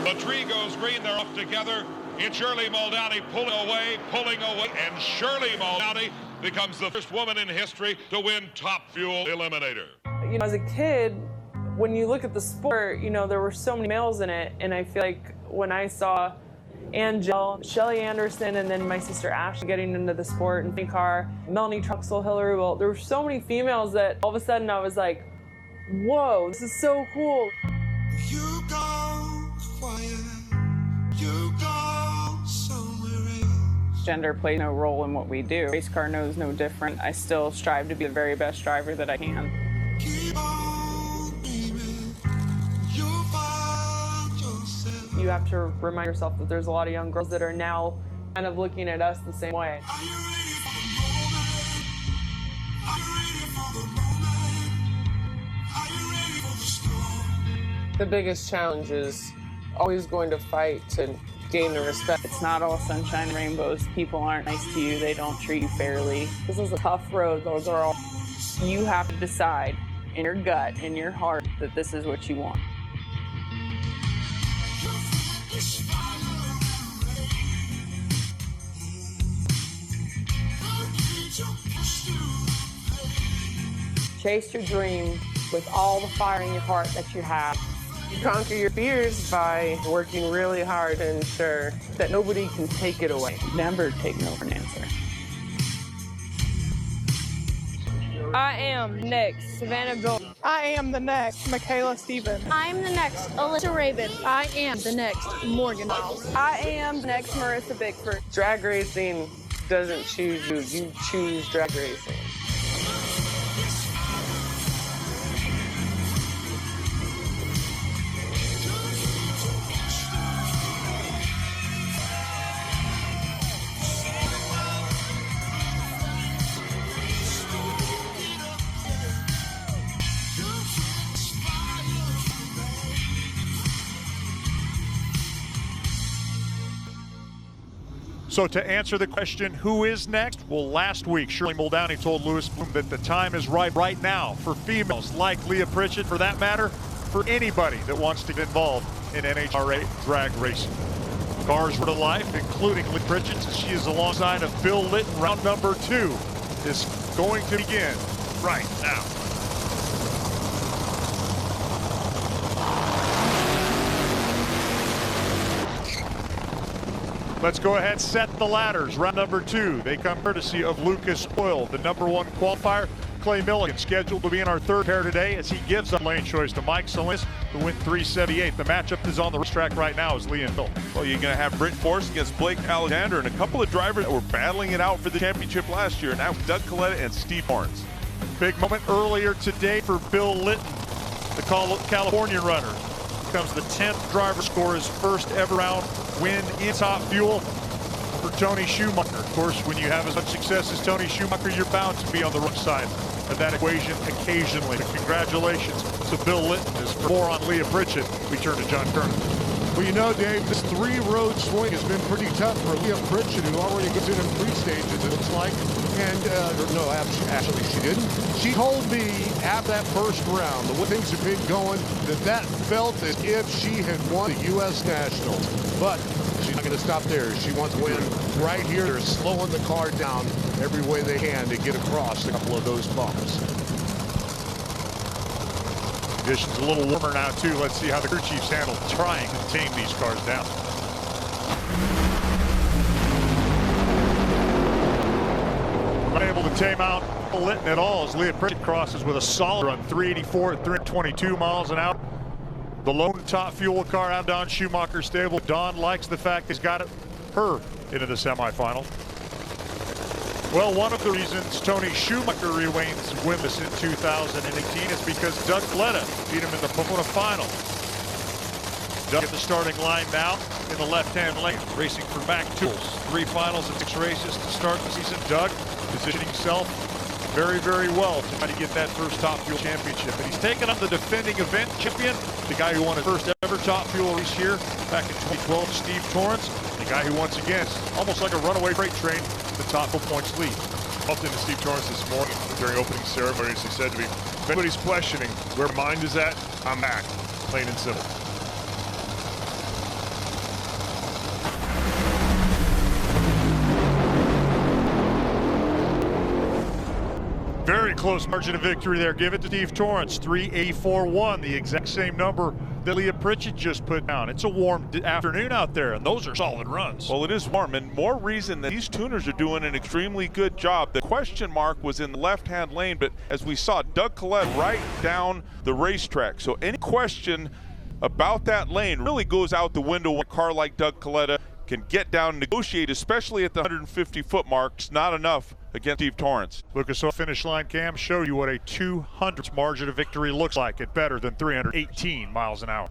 The tree goes green. They're off together. It's Shirley Muldowney pulling away, and Shirley Muldowney becomes the first woman in history to win Top Fuel Eliminator. You know, as a kid, when you look at the sport, you know, there were so many males in it, and I feel like when I saw Angel, Shelly Anderson, and then my sister Ashley getting into the sport, and car, Melanie Truxell, Hillary Wilt, there were so many females that all of a sudden I was like, whoa, this is so cool. You go quiet, you go somewhere else. Gender plays no role in what we do. Race car knows no different. I still strive to be the very best driver that I can. Keep on dreaming, you'll find yourself. You have to remind yourself that there's a lot of young girls that are now kind of looking at us the same way. Are you ready for the moment? Are you ready for the moment? Are you ready for the storm? The biggest challenge is always going to fight to gain the respect. It's not all sunshine and rainbows. People aren't nice to you. They don't treat you fairly. This is a tough road, those are all. You have to decide in your gut, in your heart, that this is what you want. Chase your dream with all the fire in your heart that you have. You conquer your fears by working really hard to ensure that nobody can take it away. Never take no for an answer. I am next, Savannah Bill. I am the next, Michaela Stevens. I'm the next, Alyssa Rabin. I am the next, Morgan Miles. I am the next Marissa Bickford. Drag racing doesn't choose you, you choose drag racing. So to answer the question, who is next? Well, last week, Shirley Muldowney told Lewis Bloom that the time is right now for females like Leah Pritchett, for that matter, for anybody that wants to get involved in NHRA drag racing. Cars were to life, including Leah Pritchett, as she is alongside of Bill Litton. Round number 2 is going to begin right now. Let's go ahead, set the ladders. Round number 2, they come courtesy of Lucas Oil, the #1 qualifier. Clay Milligan scheduled to be in our third pair today as he gives up lane choice to Mike Salinas, who went 378. The matchup is on the racetrack right now as Lee and Bill. Well, you're going to have Britt Force against Blake Alexander and a couple of drivers that were battling it out for the championship last year. Now Doug Coletta and Steve Barnes. Big moment earlier today for Bill Litton, the California runner. Becomes the 10th driver, score his first ever round win in Top Fuel for Tony Schumacher. Of course, when you have as much success as Tony Schumacher, you're bound to be on the wrong side of that equation occasionally. But congratulations to Bill Litton. As for more on Leah Pritchett, we turn to John Kernan. Well, you know, Dave, this 3-road swing has been pretty tough for Leah Pritchett, who already gets in 3 stages, it looks like. And, no, actually she didn't. She told me at that first round, the way things have been going, that felt as if she had won the U.S. Nationals. But she's not going to stop there. She wants to win right here. They're slowing the car down every way they can to get across a couple of those bumps. Conditions a little warmer now, too. Let's see how the crew chiefs handle trying to tame these cars down. Not able to tame out Litton at all as Leah Pritchett crosses with a solid run, 384 at 322 miles an hour. The lone Top Fuel car out Don Schumacher stable. Don likes the fact he's got her into the semifinal. Well, one of the reasons Tony Schumacher remains winless in 2018 is because Doug Coletta beat him in the Pomona final. Doug at the starting line now in the left-hand lane, racing for Mac Tools. 3 finals and 6 races to start the season. Doug positioning himself very, very well to try to get that first Top Fuel championship. And he's taken on the defending event champion, the guy who won his first ever Top Fuel race here back in 2012, Steve Torrance. The guy who once again, almost like a runaway freight train, the top 4 points lead. Bumped into Steve Torrance this morning during opening ceremony. He said to me, if anybody's questioning where mind is at, I'm back. Plain and simple. Very close margin of victory there. Give it to Steve Torrance. 3:84.1, the exact same number that Leah Pritchett just put down. It's a warm afternoon out there, and those are solid runs. Well, it is warm, and more reason that these tuners are doing an extremely good job. The question mark was in the left-hand lane, but as we saw, Doug Collette right down the racetrack. So any question about that lane really goes out the window when a car like Doug Collette can get down and negotiate, especially at the 150-foot mark. It's not enough against Steve Torrance. Lucas, on finish line cam show you what a 200 margin of victory looks like at better than 318 miles an hour.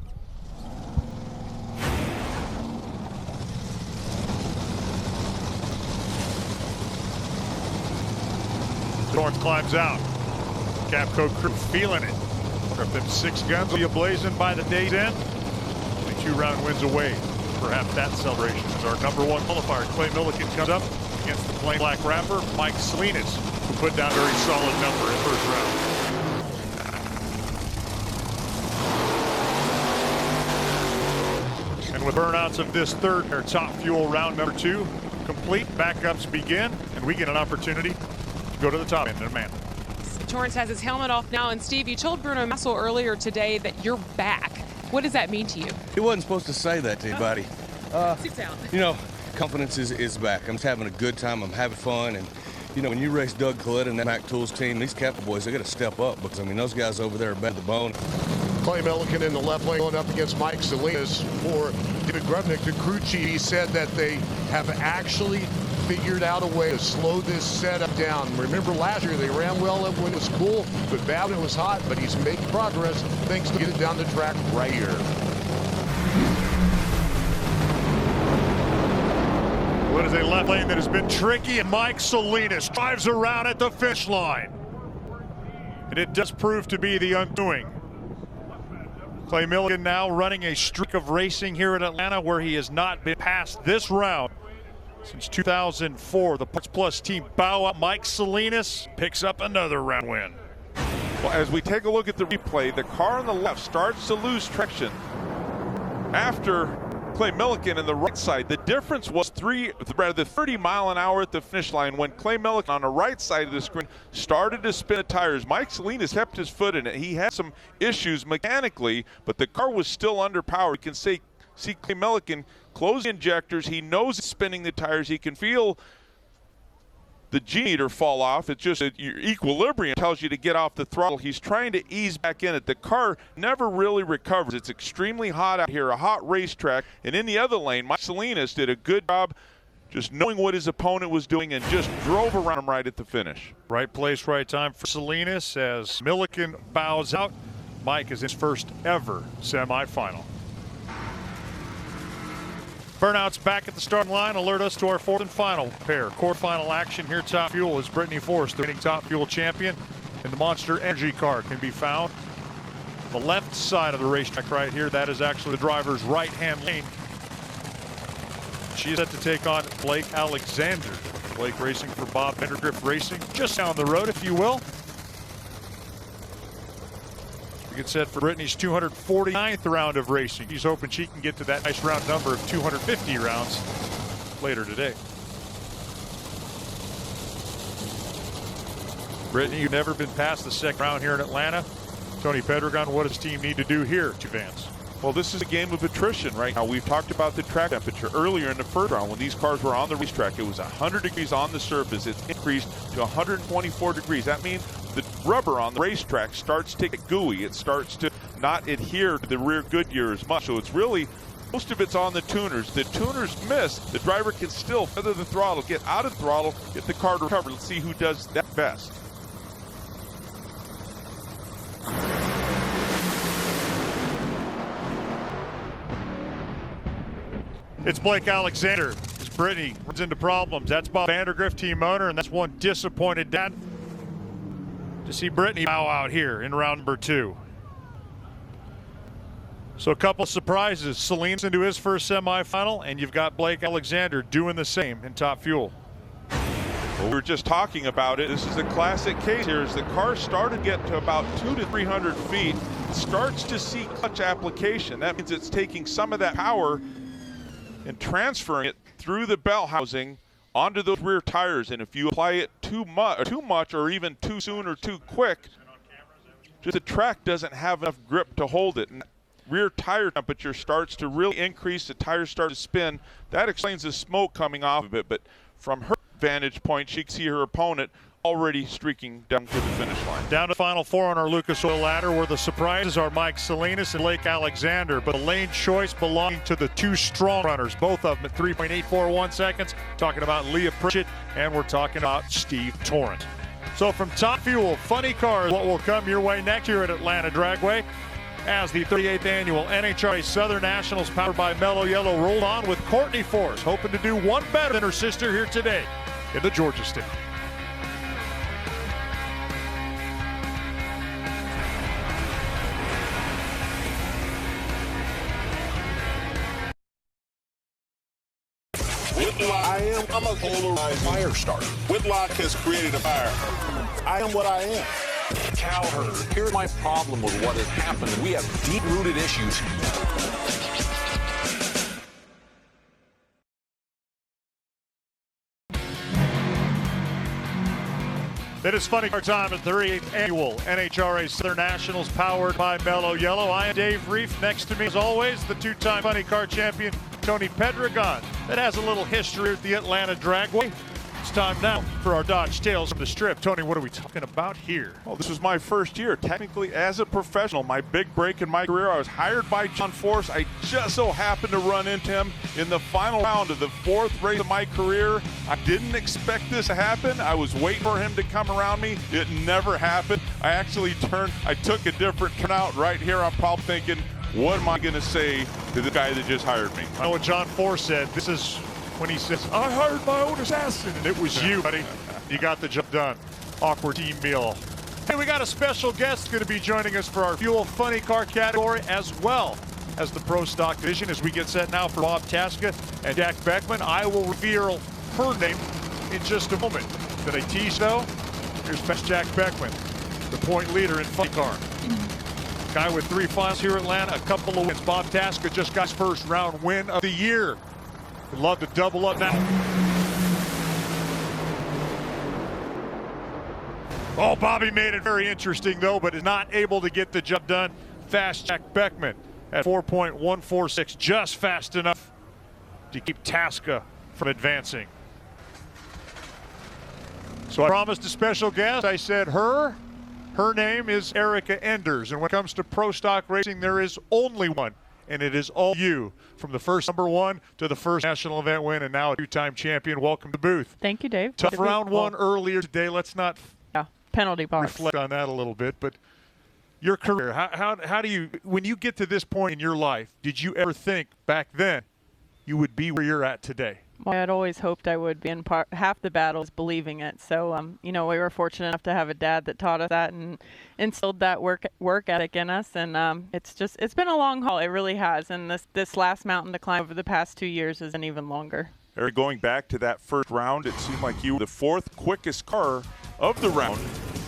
Torrance climbs out. Capco crew feeling it. If them 6 guns will be ablazing by the day's end, only 2 round wins away. Perhaps that celebration is our #1 qualifier. Clay Milliken comes up against the plain black rapper, Mike Salinas, who put down a very solid number in first round. And with burnouts of this third, our top fuel round #2 complete, backups begin, and we get an opportunity to go to the top end in a man. Torrance has his helmet off now, and Steve, you told Bruno Massel earlier today that you're back. What does that mean to you? He wasn't supposed to say that to anybody. Sit down. You know, confidence is back. I'm just having a good time. I'm having fun. And, you know, when you race Doug Collette and that Mac Tools team, these Captain boys, they got to step up because, I mean, those guys over there are bad to the bone. Clay Milliken in the left lane going up against Mike Salinas for David Grubnick. The crew chief, he said that they have actually figured out a way to slow this setup down. Remember last year they ran well when it was cool, but bad when it was hot, but he's making progress thanks to get it down the track right here. What is a left lane that has been tricky, and Mike Salinas drives around at the finish line. And it does prove to be the undoing. Clay Milliken now running a streak of racing here at Atlanta where he has not been past this round since 2004. The Parts Plus team bow out. Mike Salinas picks up another round win. Well, as we take a look at the replay, the car on the left starts to lose traction after Clay Milliken on the right side. The difference was 30 mile an hour at the finish line when Clay Milliken on the right side of the screen started to spin the tires. Mike Salinas kept his foot in it. He had some issues mechanically, but the car was still underpowered. You can see Clay Milliken close the injectors. He knows it's spinning the tires. He can feel the G-meter fall off. It's just your equilibrium tells you to get off the throttle. He's trying to ease back in it. The car never really recovers. It's extremely hot out here, a hot racetrack. And in the other lane, Mike Salinas did a good job just knowing what his opponent was doing and just drove around him right at the finish. Right place, right time for Salinas as Milliken bows out. Mike is his first ever semifinal. Burnouts back at the starting line alert us to our 4th and final pair. Quarterfinal action here. Top Fuel is Brittany Force, the reigning Top Fuel champion, and the Monster Energy car can be found on the left side of the racetrack right here. That is actually the driver's right-hand lane. She is set to take on Blake Alexander. Blake racing for Bob Vandergrift Racing, just down the road, if you will. Get set for Brittany's 249th round of racing. She's hoping she can get to that nice round number of 250 rounds later today. Brittany, you've never been past the second round here in Atlanta. Tony Pedregon, what does the team need to do here to advance? Well, this is a game of attrition right now. We've talked about the track temperature earlier in the first round when these cars were on the racetrack. It was 100 degrees on the surface. It's increased to 124 degrees. That means the rubber on the racetrack starts to get gooey. It starts to not adhere to the rear Goodyear as much. So it's really, most of it's on the tuners. The tuners miss. The driver can still feather the throttle, get out of the throttle, get the car to recover. Let's see who does that best. It's Blake Alexander. As Brittany runs into problems. That's Bob Vandergrift, team owner, and that's one disappointed dad to see Brittany bow out here in round number 2. So a couple surprises. Salinas into his first semifinal, and you've got Blake Alexander doing the same in Top Fuel. Well, we were just talking about it. This is a classic case here. As the car started to get to about 200 to 300 feet, it starts to see clutch application. That means it's taking some of that power and transferring it through the bell housing onto those rear tires, and if you apply it too much or even too soon or too quick, just the track doesn't have enough grip to hold it. And rear tire temperature starts to really increase, the tires start to spin. That explains the smoke coming off of it, but from her vantage point, she can see her opponent already streaking down to the finish line. Down to the final four on our Lucas Oil ladder, where the surprises are Mike Salinas and Lake Alexander, but the lane choice belonging to the two strong runners, both of them at 3.841 seconds. Talking about Leah Pritchett, and we're talking about Steve Torrence. So from Top Fuel, funny cars, what will come your way next year at Atlanta Dragway as the 38th annual NHRA Southern Nationals powered by Mellow Yellow rolled on with Courtney Force, hoping to do one better than her sister here today in the Georgia State. I'm a polarized fire starter. Whitlock has created a fire. I am what I am. Cowherd. Here's my problem with what has happened. We have deep-rooted issues. It is funny car time at the 38th annual NHRA Southern Nationals powered by Mellow Yellow. I am Dave Reef. Next to me, as always, the two-time funny car champion, Tony Pedregon. That has a little history at the Atlanta Dragway. It's time now for our Dodge Tales from the Strip. Tony, what are we talking about here? Well, this was my first year, technically as a professional. My big break in my career, I was hired by John Force. I just so happened to run into him in the final round of the fourth race of my career. I didn't expect this to happen. I was waiting for him to come around me. It never happened. I took a different turnout right here. I'm probably thinking, what am I going to say to the guy that just hired me? I know what John Force said. This is when he says, I hired my own assassin. And it was you, buddy. You got the job done. Awkward team meal. Hey, we got a special guest going to be joining us for our Fuel Funny Car category, as well as the Pro Stock division, as we get set now for Bob Tasca and Jack Beckman. I will reveal her name in just a moment. Did I tease, though? Here's Best Jack Beckman, the point leader in Funny Car. Guy with 3 finals here at Atlanta, a couple of wins. Bob Tasca just got his first round win of the year. Would love to double up now. Oh, Bobby made it very interesting, though, but is not able to get the job done. Fast Jack Beckman at 4.146, just fast enough to keep Tasca from advancing. So I promised a special guest. I said her name is Erica Enders, and when it comes to Pro Stock racing, there is only one, and it is all you. From the first #1 to the first national event win, and now a 2-time champion. Welcome to the booth. Thank you, Dave. Tough round one earlier today. Let's not penalty box. Reflect on that a little bit, but your career, how do you, when you get to this point in your life, did you ever think back then you would be where you're at today? Well, I had always hoped I would be. In half the battle is believing it. So, we were fortunate enough to have a dad that taught us that and instilled that work ethic in us. And it's been a long haul. It really has. And this last mountain to climb over the past 2 years has been even longer. Eric, going back to that first round, it seemed like you were the 4th quickest car of the round,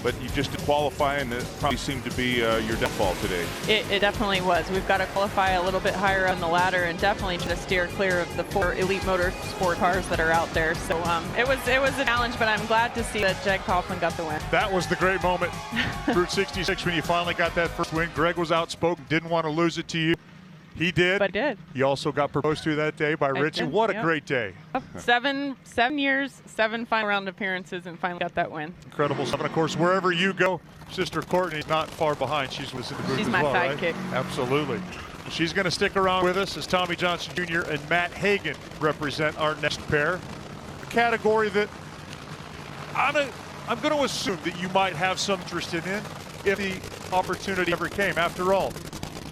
but you just didn't qualify, and it probably seemed to be your downfall today. It definitely was. We've got to qualify a little bit higher on the ladder and definitely try to steer clear of the 4 elite motorsport cars that are out there. So it was a challenge, but I'm glad to see that Jag Kaufman got the win. That was the great moment. Route 66 when you finally got that first win. Greg was outspoken, didn't want to lose it to you. He did. But did. He also got proposed to that day by Richie. What a great day. 7 years, 7 final round appearances, and finally got that win. Incredible stuff. And of course, wherever you go, Sister Courtney's not far behind. She's with us in the booth She's as my well, sidekick. Right? Absolutely. She's going to stick around with us as Tommy Johnson Jr. and Matt Hagan represent our next pair. A category that I'm going to assume that you might have some interest in if the opportunity ever came. After all,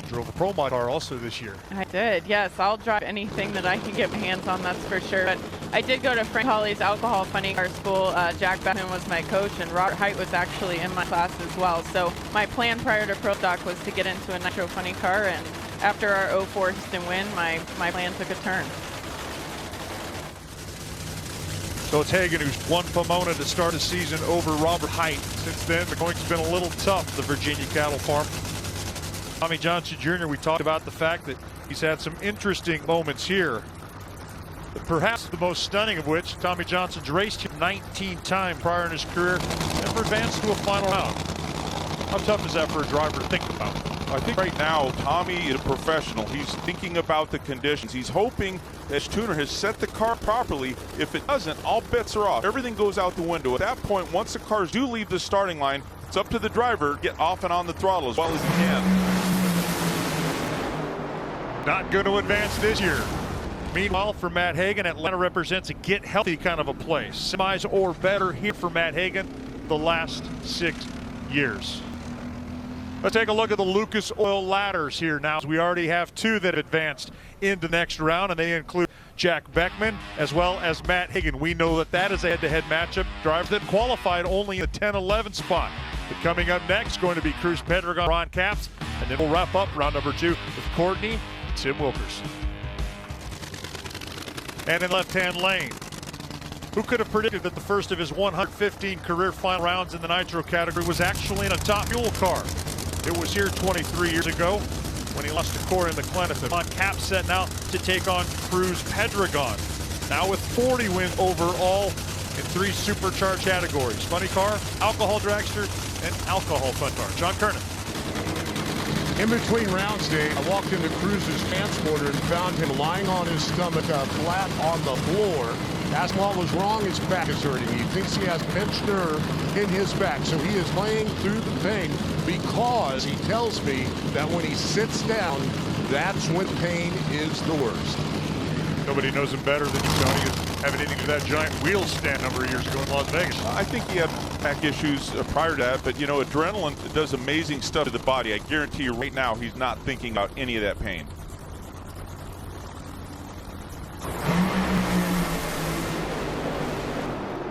drove a Pro Mod car also this year. I did, yes. I'll drive anything that I can get my hands on, that's for sure. But I did go to Frank Hawley's Alcohol Funny Car School. Jack Beckman was my coach, and Robert Height was actually in my class as well. So my plan prior to Pro Stock was to get into a Nitro Funny Car, and after our 04 Houston win, my plan took a turn. So it's Hagan who's won Pomona to start the season over Robert Height. Since then, the going's been a little tough, the Virginia cattle farm. Tommy Johnson Jr., we talked about the fact that he's had some interesting moments here. Perhaps the most stunning of which, Tommy Johnson's raced here 19 times prior in his career, never advanced to a final round. How tough is that for a driver to think about? I think right now, Tommy is a professional. He's thinking about the conditions. He's hoping that his tuner has set the car properly. If it doesn't, all bets are off. Everything goes out the window. At that point, once the cars do leave the starting line, it's up to the driver to get off and on the throttle as well as he can. Not going to advance this year. Meanwhile, for Matt Hagan, Atlanta represents a get healthy kind of a place. Semis or better here for Matt Hagan the last 6 years. Let's take a look at the Lucas Oil ladders here now. We already have two that advanced into the next round, and they include Jack Beckman as well as Matt Hagan. We know that that is a head-to-head matchup. Drivers that qualified only in the 10-11 spot. But coming up next, going to be Cruz Pedregon, Ron Capps, and then we'll wrap up round number 2 with Courtney and Tim Wilkerson. And in left-hand lane, who could have predicted that the first of his 115 career final rounds in the Nitro category was actually in a top fuel car? It was here 23 years ago when he lost to Corey McLennan. Ron Capps set now to take on Cruz Pedregon. Now with 40 wins overall in 3 supercharged categories: funny car, alcohol dragster, and alcohol fun car. John Kernan. In between rounds, Dave, I walked into Cruz's transporter and found him lying on his stomach flat on the floor. Asked what was wrong, his back is hurting. He thinks he has pinched nerve in his back, so he is laying through the pain because he tells me that when he sits down, that's when pain is the worst. Nobody knows him better than you, Tony, having anything to that giant wheel stand a number of years ago in Las Vegas. I think he had back issues prior to that, but you know, adrenaline does amazing stuff to the body. I guarantee you right now he's not thinking about any of that pain.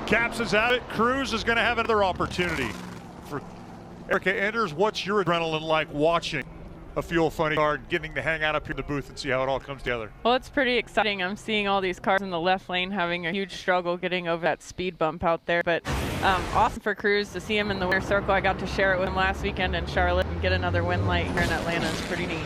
Capps is at it. Cruz is going to have another opportunity. For Erica Enders, what's your adrenaline like watching a fuel funny car, getting to hang out up here in the booth and see how it all comes together? Well, it's pretty exciting. I'm seeing all these cars in the left lane having a huge struggle getting over that speed bump out there. But awesome for Cruz to see him in the winner's circle. I got to share it with him last weekend in Charlotte, and get another win light here in Atlanta is pretty neat.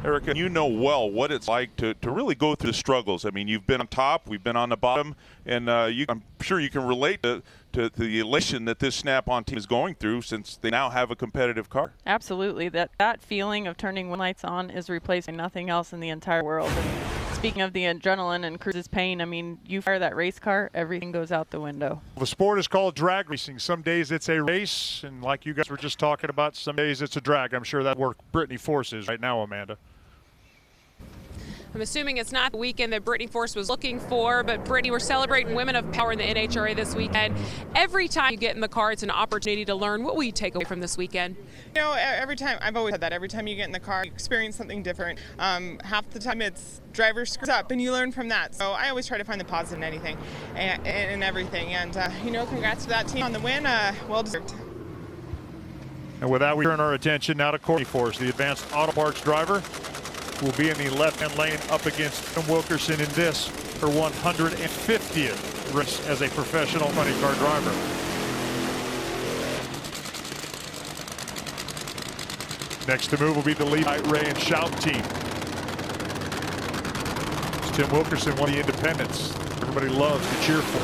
Erica, you know well what it's like to really go through the struggles. I mean, you've been on top, we've been on the bottom, and I'm sure you can relate to the elation that this Snap-on team is going through since they now have a competitive car. Absolutely. That feeling of turning win lights on is replaced by nothing else in the entire world. And speaking of the adrenaline and Cruz's pain, I mean, you fire that race car, everything goes out the window. The sport is called drag racing. Some days it's a race, and like you guys were just talking about, some days it's a drag. I'm sure that work Brittany Force is right now, Amanda. I'm assuming it's not the weekend that Brittany Force was looking for, but Brittany, we're celebrating Women of Power in the NHRA this weekend. Every time you get in the car, it's an opportunity to learn. What will you take away from this weekend? You know, every time, I've always said that, every time you get in the car, you experience something different. Half the time it's driver screws up and you learn from that. So I always try to find the positive in anything and everything. And, you know, congrats to that team on the win. Well deserved. And with that, we turn our attention now to Courtney Force, the advanced auto parts driver, will be in the left-hand lane up against Tim Wilkerson in this, her 150th race as a professional funny car driver. Next to move will be the NHRA and Shout team. It's Tim Wilkerson, one of the independents everybody loves to cheer for.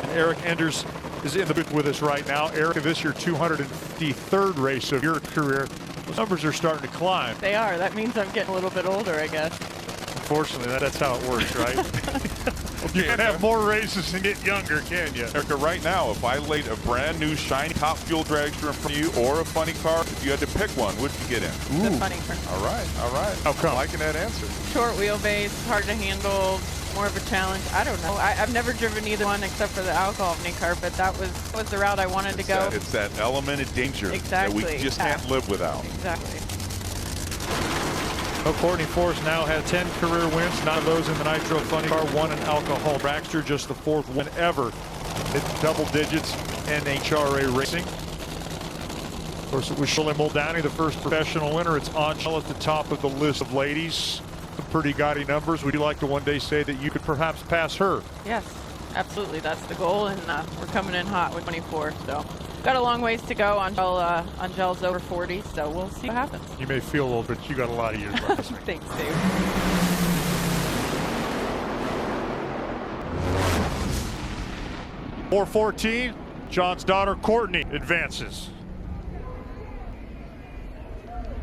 And Eric Enders is in the booth with us right now. Eric, this is your 253rd race of your career. Those numbers are starting to climb. They are. That means I'm getting a little bit older, I guess. Unfortunately, that's how it works, right? You can have more races and get younger, can you? Erica, right now, if I laid a brand new shiny top fuel dragster in front of you or a funny car, if you had to pick one, what'd you get in? The funny car. All right, all right. How come? I'm liking that answer. Short wheelbase, hard to handle, more of a challenge. I don't know. I've never driven either one except for the alcohol funny car, but that was the route I wanted to go. It's that element of danger that we just can't live without. Exactly. Well, Courtney Force now has 10 career wins, 9 of those in the Nitro Funny Car, 1 in alcohol dragster, just the 4th win ever in double digits NHRA racing. Of course, it was Shirley Muldowney, the first professional winner. It's Angela at the top of the list of ladies. Some pretty gaudy numbers. Would you like to one day say that you could perhaps pass her? Yes, absolutely. That's the goal, and we're coming in hot with 24, so got a long ways to go. Angel's over 40, so we'll see what happens. You may feel old, but you got a lot of years left. Thanks, Dave. 4:14, John's daughter Courtney advances.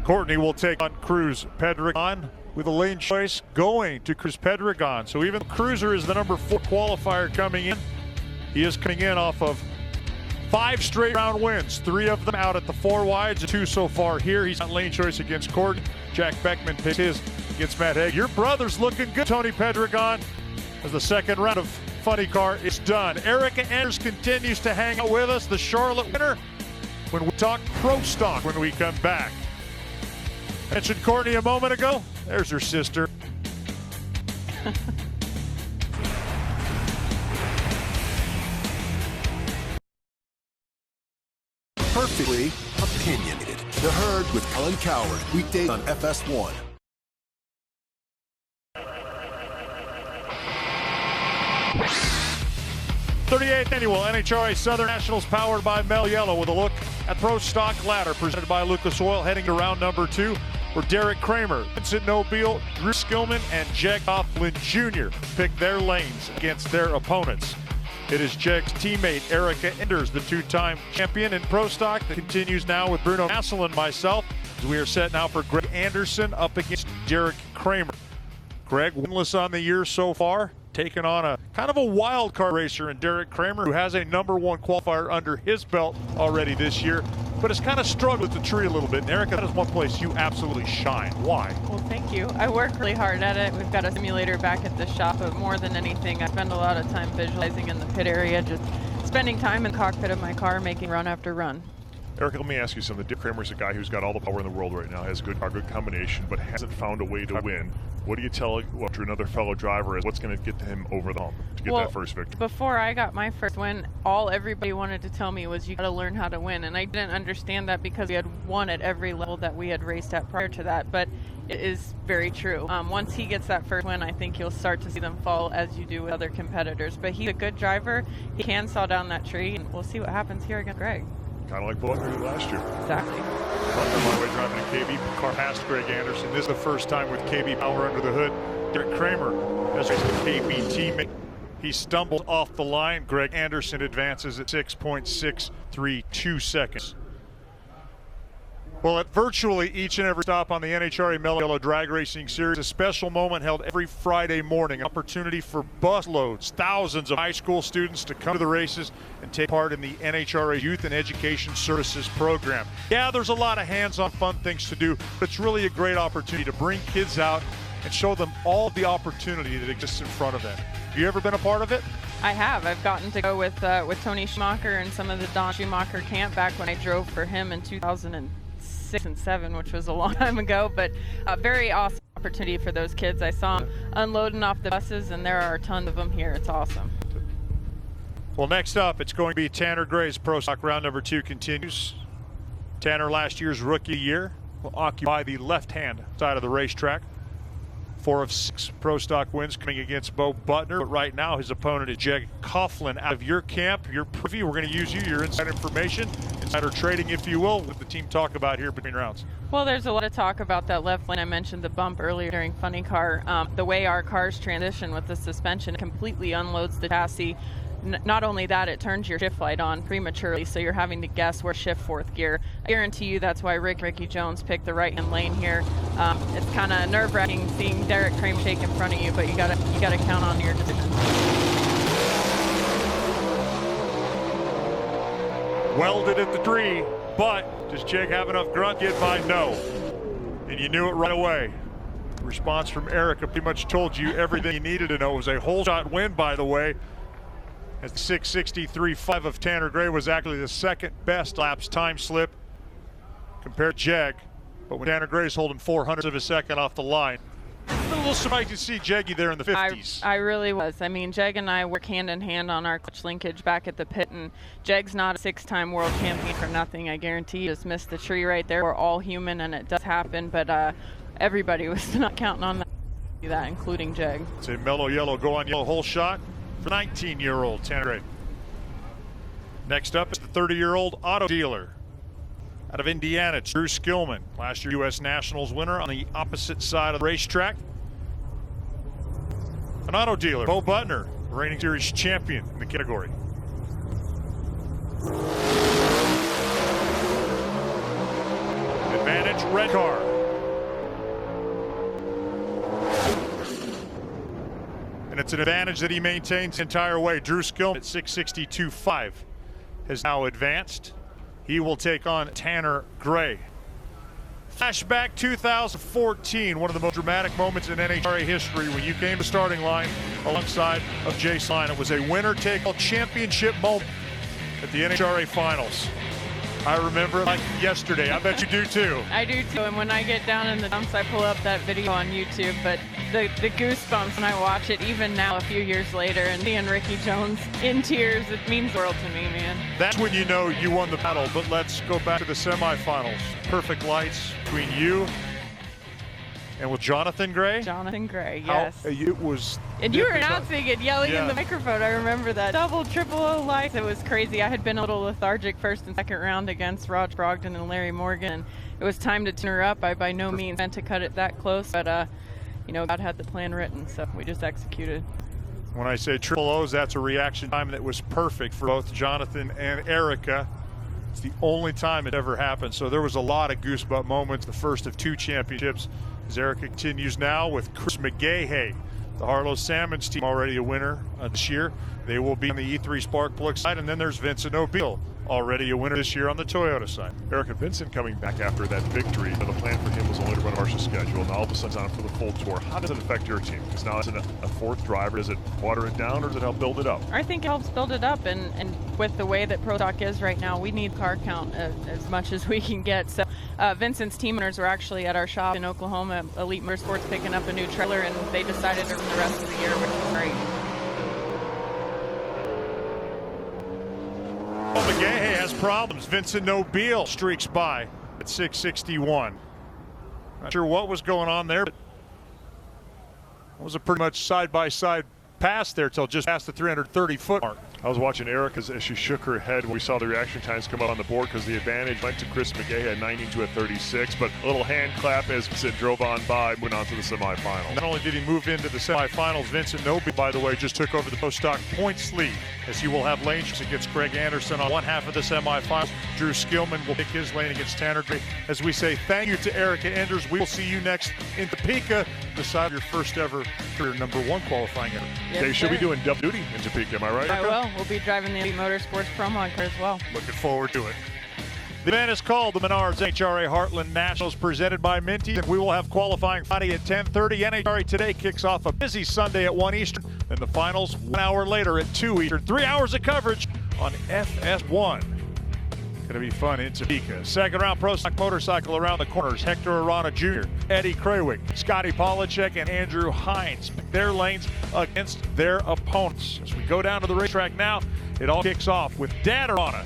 Courtney will take on Cruz Pedregon with a lane choice going to Cruz Pedregon. So even Cruiser is the number 4 qualifier coming in. He is coming in off of 5 straight round wins, 3 of them out at the 4 wides, and 2 so far here. He's got lane choice against Courtney. Jack Beckman picks his against Matt Haig. Your brother's looking good, Tony Pedregon, as the second round of Funny Car is done. Erica Enders continues to hang out with us, the Charlotte winner, when we talk pro stock when we come back. Mentioned Courtney a moment ago. There's her sister. Perfectly opinionated. The Herd with Colin Coward. Weekdays on FS1. th Annual NHRA Southern Nationals powered by Mel Yellow with a look at Pro Stock Ladder presented by Lucas Oil heading to round number 2 where Derek Kramer, Vincent Nobile, Drew Skillman, and Jeg Coughlin Jr. pick their lanes against their opponents. It is Jeg's teammate Erica Enders, the 2-time champion in Pro Stock, that continues now with Bruno Hassel and myself as we are set now for Greg Anderson up against Derek Kramer. Greg winless on the year so far, taking on a kind of a wild card racer in Derek Kramer, who has a number 1 qualifier under his belt already this year, but has kind of struggled with the tree a little bit. And Erica, that is one place you absolutely shine. Why? Well, thank you. I work really hard at it. We've got a simulator back at the shop, but more than anything, I spend a lot of time visualizing in the pit area, just spending time in the cockpit of my car, making run after run. Erica, let me ask you something. Dick Kramer's a guy who's got all the power in the world right now, has a good combination, but hasn't found a way to win. What do you tell another fellow driver is what's going to get him over the hump to get that first victory? Before I got my first win, all everybody wanted to tell me was you got to learn how to win, and I didn't understand that because we had won at every level that we had raced at prior to that, but it is very true. Once he gets that first win, I think you'll start to see them fall as you do with other competitors, but he's a good driver. He can saw down that tree, and we'll see what happens here against Greg. Kind of like Butler did last year. Exactly. Butler, by the way, driving a KB car past Greg Anderson. This is the first time with KB power under the hood. Derek Kramer as his KB teammate. He stumbled off the line. Greg Anderson advances at 6.632 seconds. Well, at virtually each and every stop on the NHRA Mel Yellow Drag Racing Series, a special moment held every Friday morning. An opportunity for busloads, thousands of high school students to come to the races and take part in the NHRA Youth and Education Services program. Yeah, there's a lot of hands-on fun things to do, but it's really a great opportunity to bring kids out and show them all the opportunity that exists in front of them. Have you ever been a part of it? I have. I've gotten to go with Tony Schumacher and some of the Don Schumacher camp back when I drove for him in 2006 and 2007, which was a long time ago, but a very awesome opportunity for those kids. I saw them unloading off the buses, and there are a ton of them here. It's awesome. Well, next up, it's going to be Tanner Gray's Pro Stock round number 2 continues. Tanner, last year's rookie year, will occupy the left-hand side of the racetrack. 4 of 6 Pro Stock wins coming against Bo Butner, but right now his opponent is Jeg Coughlin. Out of your camp, your privy, we're going to use your inside information, insider trading, if you will, with the team talk about here between rounds. Well, there's a lot of talk about that left lane. I mentioned the bump earlier during Funny Car. The way our cars transition with the suspension completely unloads the chassis. Not only that, it turns your shift light on prematurely, so you're having to guess where shift 4th gear. I guarantee you that's why Ricky Jones picked the right-hand lane here. It's kind of nerve-wracking seeing Derek Kramer shake in front of you, but you gotta count on your decision. Welded at the tree, but does Jeg have enough grunt to get by? No. And you knew it right away. The response from Erica pretty much told you everything you needed to know. It was a whole shot win, by the way. As 6:63.5 of Tanner Gray was actually the second best laps time slip compared to Jeg. But when Tanner Gray's holding 400 of a second off the line, a little surprised to see Jeggy there in the 50s. I really was. I mean, Jeg and I work hand in hand on our clutch linkage back at the pit, and Jeg's not a 6-time world champion for nothing. I guarantee you just missed the tree right there. We're all human, and it does happen, but everybody was not counting on that, including Jeg. It's a mellow yellow, go on yellow hole shot for 19-year-old Tanner Gray. Next up is the 30-year-old auto dealer. Out of Indiana, it's Drew Skillman, last year U.S. Nationals winner on the opposite side of the racetrack. An auto dealer, Bo Butner, reigning series champion in the category. Advantage, red car. And it's an advantage that he maintains the entire way. Drew Skillman at 662.5 has now advanced. He will take on Tanner Gray. Flashback 2014, one of the most dramatic moments in NHRA history when you came to starting line alongside of Jason Line. It was a winner-take-all championship moment at the NHRA finals. I remember it like yesterday. I bet you do too. I do too, and when I get down in the dumps, I pull up that video on YouTube, but the goosebumps when I watch it, even now a few years later, and seeing Ricky Jones in tears, it means the world to me, man. That's when you know you won the battle, but let's go back to the semifinals. Perfect lights between you and with Jonathan Gray. Jonathan Gray, yes. It was. And you were announcing it, yelling in the microphone. I remember that. Double, triple O lights. It was crazy. I had been a little lethargic first and second round against Rod Brogdon and Larry Morgan. And it was time to turn her up. I by no means meant to cut it that close, but you know, God had the plan written, so we just executed. When I say triple O's, that's a reaction time that was perfect for both Jonathan and Erica. It's the only time it ever happened. So there was a lot of goosebump moments. The first of 2 championships. As Erica continues now with Chris McGahey, the Harlow Salmons team, already a winner this year. They will be on the E3 Spark Plug side, and then there's Vincent O'Beal, already a winner this year on the Toyota side. Erica, Vincent coming back after that victory. The plan for him was only to run a partial schedule, and all of a sudden on for the full tour. How does it affect your team? Because now it's a 4th driver. Does it water it down, or does it help build it up? I think it helps build it up, and with the way that Pro Stock is right now, we need car count as much as we can get. So Vincent's team owners were actually at our shop in Oklahoma, Elite Motorsports, picking up a new trailer, and they decided to run the rest of the year, which is great. McGahey has problems. Vincent O'Beal streaks by at 661. Not sure what was going on there, but it was a pretty much side-by-side pass there till just past the 330-foot mark. I was watching Erica as she shook her head when we saw the reaction times come up on the board because the advantage went to Chris McGahey at 19 to a 36, but a little hand clap as Vincent drove on by, went on to the semifinals. Not only did he move into the semifinals, Vincent O'Beal, by the way, just took over the Pro Stock points lead, as he will have lane against Greg Anderson on one half of the semifinals. Drew Skillman will pick his lane against Tanner Gray. As we say thank you to Erica Enders, we will see you next in Topeka, decide your first ever career #1 qualifying ever. Yes, they should be doing double duty in Topeka, am I right? I will. We'll be driving the Elite Motorsports promo car as well. Looking forward to it. The event is called the Menards NHRA Heartland Nationals, presented by Minty, and we will have qualifying Friday at 10:30. NHRA Today kicks off a busy Sunday at 1 Eastern, then the finals 1 hour later at 2 Eastern. 3 hours of coverage on FS1. Going to be fun in Topeka. Second round Pro Stock motorcycle around the corners. Hector Arana Jr., Eddie Krawick, Scotty Polacek, and Andrew Hines pick their lanes against their opponents. As we go down to the racetrack now, it all kicks off with Dad Arana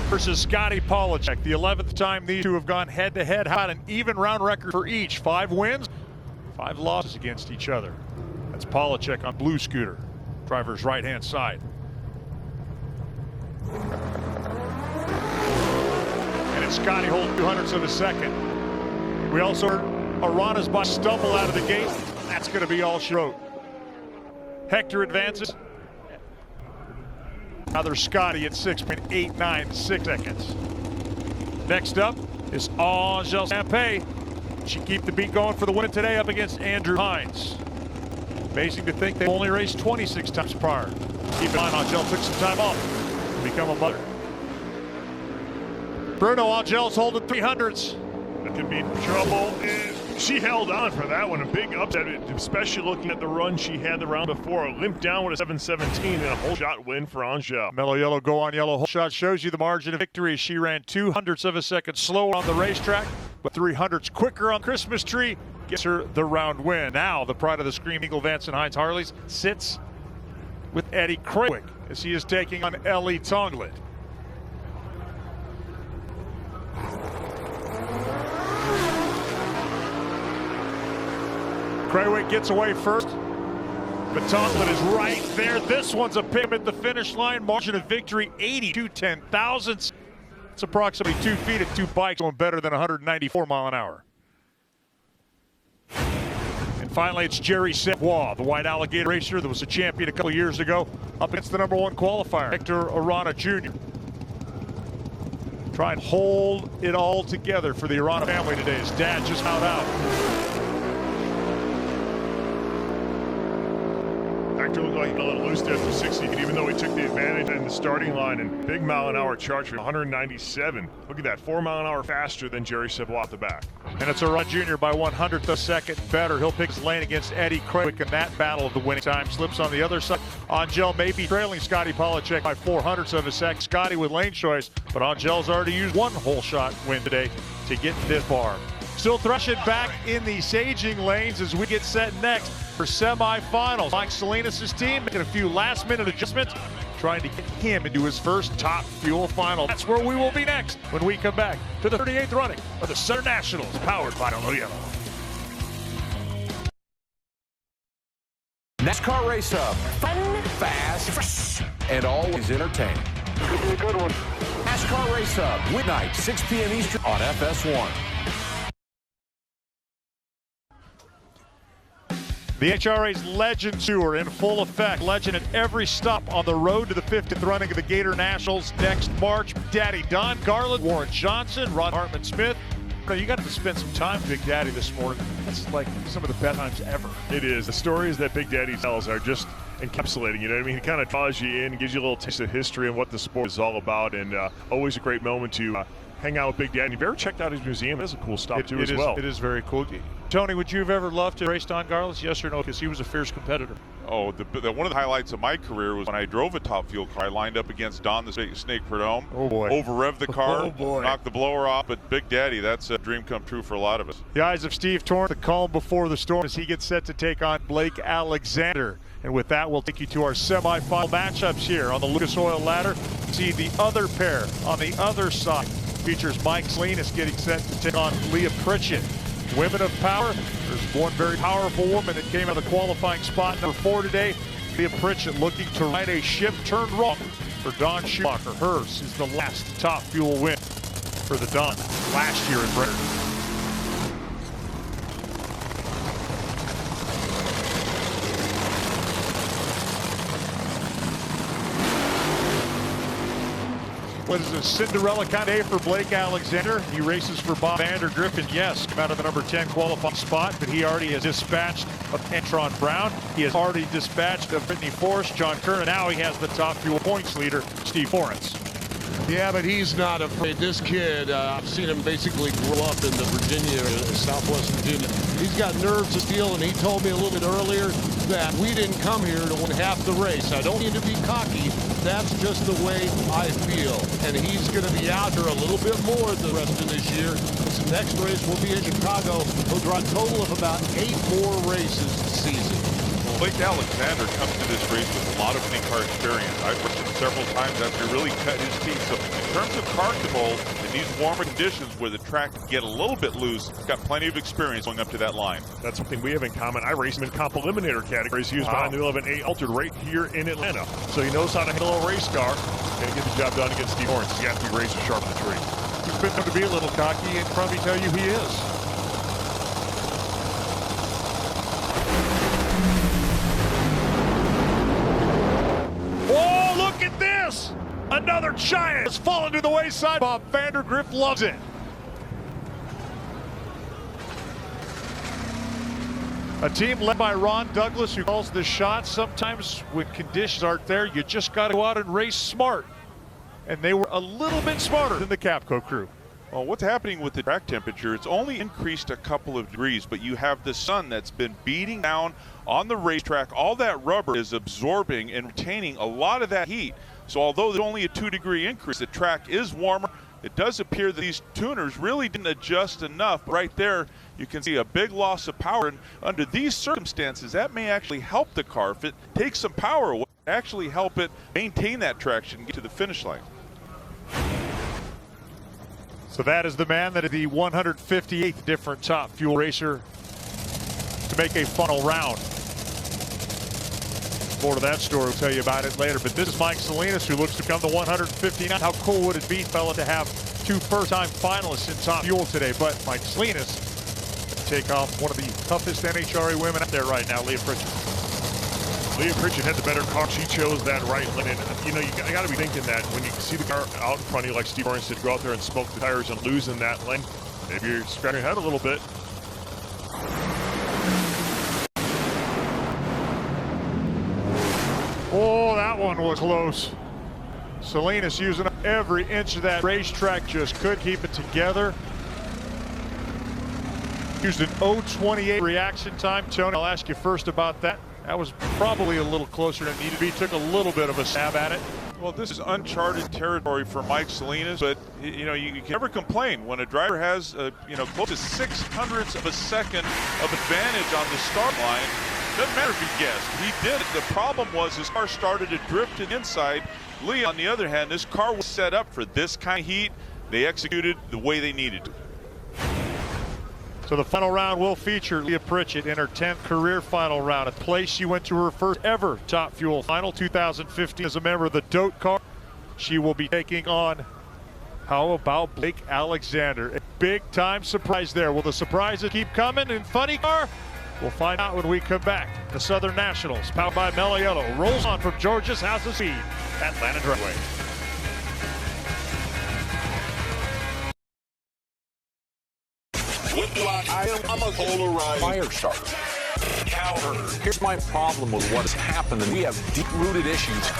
versus Scotty Polacek. The 11th time these two have gone head-to-head. How about an even round record for each? 5 wins, 5 losses against each other. That's Polacek on blue scooter, driver's right-hand side. And it's Scotty holding 200ths of a second. We also heard Arana's bike stumble out of the gate. That's going to be all she wrote. Hector advances. Now there's Scotty at 6.896 seconds. Next up is Angel Sampé. She keep the beat going for the win today up against Andrew Hines. Amazing to think they only raced 26 times prior. Keep in mind, Angel took some time off to become a mother. Bruno Angel's holding 300s. That can be trouble. She held on for that one. A big upset, especially looking at the run she had the round before. Limped down with a 7:17 and a whole shot win for Angel. Mellow yellow, go on yellow. Whole shot shows you the margin of victory. She ran 200ths of a second slower on the racetrack, but 300ths quicker on Christmas tree gets her the round win. Now the pride of the Scream Eagle Vance and Hines Harleys sits with Eddie Krawick as he is taking on Ellie Tonglet. Krawick gets away first, but Tonglet is right there. This one's a pick at the finish line. Margin of victory, 82 ten-thousandths. It's approximately 2 feet at 2 bikes going better than 194 mile an hour. And Finally, it's Jerry Savoie, the white alligator racer that was a champion a couple years ago, up against the #1 qualifier, Hector Arana Jr. Try and hold it all together for the Arana family today. His dad just found out. Hector looked like a little loose there through 60, even though he took the advantage in the starting line and big mile-an-hour charge for 197. Look at that, 4 mile-an-hour faster than Jerry Savoie at the back. And it's Arana Jr. by 100th a second better. He'll pick his lane against Eddie Krawick in that battle of the winning time. Slips on the other side. Angel may be trailing Scotty Polacek by 0.04 of a second. Scotty with lane choice, but Angel's already used one whole shot win today to get this far. Still threshing back in the saging lanes as we get set next for semifinals. Mike Salinas' team making a few last-minute adjustments, trying to get him into his first Top Fuel final. That's where we will be next when we come back to the 38th running of the Southern Nationals, powered by Yellow Yellow. NASCAR Race Up. Fun, fast, and always entertaining. This is a good one. NASCAR Race Up, weeknight, 6 p.m. Eastern on FS1. The NHRA's Legend Tour in full effect. Legend at every stop on the road to the 50th running of the Gator Nationals next March. Daddy Don Garland, Warren Johnson, Ron Hartman-Smith. You got to spend some time with Big Daddy this morning. That's like some of the best times ever. It is. The stories that Big Daddy tells are just encapsulating, you know what I mean? He kind of draws you in, gives you a little taste of history and what the sport is all about, and always a great moment to hang out with Big Daddy. If you've ever checked out his museum, that's a cool stop too as well. It is very cool. Tony, would you have ever loved to race Don Garland? Yes or no? Because he was a fierce competitor. Oh, one of the highlights of my career was when I drove a Top Fuel car. I lined up against Don the Snake Prudhomme. Oh boy. Over-revved the car. Oh boy. Knocked the blower off. But Big Daddy, that's a dream come true for a lot of us. The eyes of Steve Torrance, the calm before the storm as he gets set to take on Blake Alexander. And with that, we'll take you to our semifinal matchups here on the Lucas Oil ladder. See the other pair on the other side. Features Mike Salinas getting set to take on Leah Pritchett. Women of power. There's one very powerful woman that came out of the qualifying spot number 4 today. Leah Pritchett looking to right a ship turned wrong for Don Schumacher. Hers is the last Top Fuel win for the Don last year in Britain. What is a Cinderella kind of day for Blake Alexander? He races for Bob Vandergriff, and yes, came out of the number 10 qualifying spot, but he already has dispatched of Entron Brown. He has already dispatched of Brittany Forrest, John Kerr, and now he has the Top Fuel points leader, Steve Torrance. Yeah, but he's not afraid. This kid, I've seen him basically grow up in the Virginia, Southwest Virginia. He's got nerves of steel, and he told me a little bit earlier that we didn't come here to win half the race. I don't need to be cocky. That's just the way I feel. And he's going to be out here a little bit more the rest of this year. This next race will be in Chicago. He'll draw a total of about 8 more races this season. Blake Alexander comes to this race with a lot of winning car experience. I've raced him several times after he really cut his teeth. So in terms of car control, in these warmer conditions where the track can get a little bit loose, he's got plenty of experience going up to that line. That's something we have in common. I raced him in comp eliminator categories. He was behind the 11A altered right here in Atlanta. So he knows how to handle a race car and get the job done against Steve Torrance. He's got to be razor sharp in the tree. He's been known to be a little cocky and probably tell you he is. Oh, look at this! Another giant has fallen to the wayside. Bob Vandergriff loves it. A team led by Ron Douglas, who calls the shots. Sometimes when conditions aren't there, you just got to go out and race smart. And they were a little bit smarter than the Capco crew. Well, what's happening with the track temperature, it's only increased a couple of degrees, but you have the sun that's been beating down on the racetrack. All that rubber is absorbing and retaining a lot of that heat. So although there's only a 2-degree increase, the track is warmer. It does appear that these tuners really didn't adjust enough. Right there, you can see a big loss of power. And under these circumstances, that may actually help the car. If it takes some power away, actually help it maintain that traction and get to the finish line. So that is the man that is the 158th different Top Fuel racer to make a final round. More to that story, we'll tell you about it later. But this is Mike Salinas, who looks to become the 159th. How cool would it be, fella, to have 2 first-time finalists in Top Fuel today? But Mike Salinas take off one of the toughest NHRA women out there right now, Leah Pritchett. Leah Pritchett had the better car. She chose that right lane. And, you know, you got to be thinking that when you see the car out in front of you, like Steve Lawrence did, go out there and smoke the tires and losing that lane, maybe you're scratching your head a little bit. Oh, that one was close. Salinas using up every inch of that racetrack, just could keep it together. Used an 0.28 reaction time. Tony, I'll ask you first about that. That was probably a little closer than it needed to be. Took a little bit of a stab at it. Well, this is uncharted territory for Mike Salinas, but you know, you can never complain when a driver has you know, close to 0.06 of a second of advantage on the start line. Doesn't matter if he guessed. He did it. The problem was his car started to drift to the inside. Leah, on the other hand, this car was set up for this kind of heat. They executed the way they needed to. So the final round will feature Leah Pritchett in her 10th career final round, a place she went to her first ever Top Fuel final, 2015, as a member of the DOTE car. She will be taking on, how about Blake Alexander? A big time surprise there. Will the surprises keep coming in funny car? We'll find out when we come back. The Southern Nationals, powered by Mello, rolls on from Georgia's House of Speed, Atlanta Driveway. Whitlock, I'm a polarized fire starter. Cowherd, here's my problem with what has happened, and we have deep-rooted issues.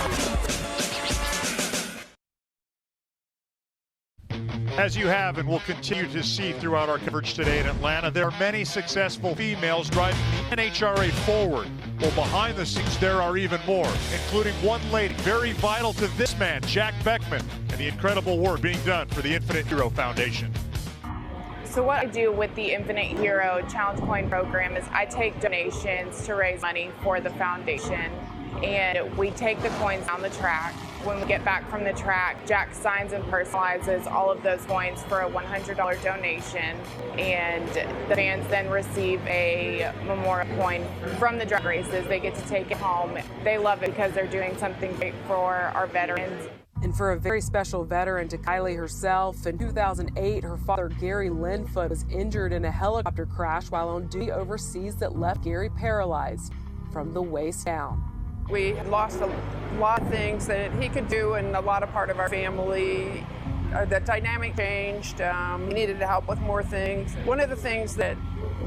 As you have and will continue to see throughout our coverage today in Atlanta, there are many successful females driving the NHRA forward. Well, behind the scenes, there are even more, including one lady very vital to this man, Jack Beckman, and the incredible work being done for the Infinite Hero Foundation. So what I do with the Infinite Hero Challenge Coin program is I take donations to raise money for the foundation, and we take the coins down the track. When we get back from the track, Jack signs and personalizes all of those coins for a $100 donation, and the fans then receive a memorial coin from the drag races. They get to take it home. They love it because they're doing something great for our veterans. And for a very special veteran to Kylie herself, in 2008, her father, Gary Linfoot, was injured in a helicopter crash while on duty overseas that left Gary paralyzed from the waist down. We lost a lot of things that he could do, and a lot of part of our family. The dynamic changed. We needed to help with more things. One of the things that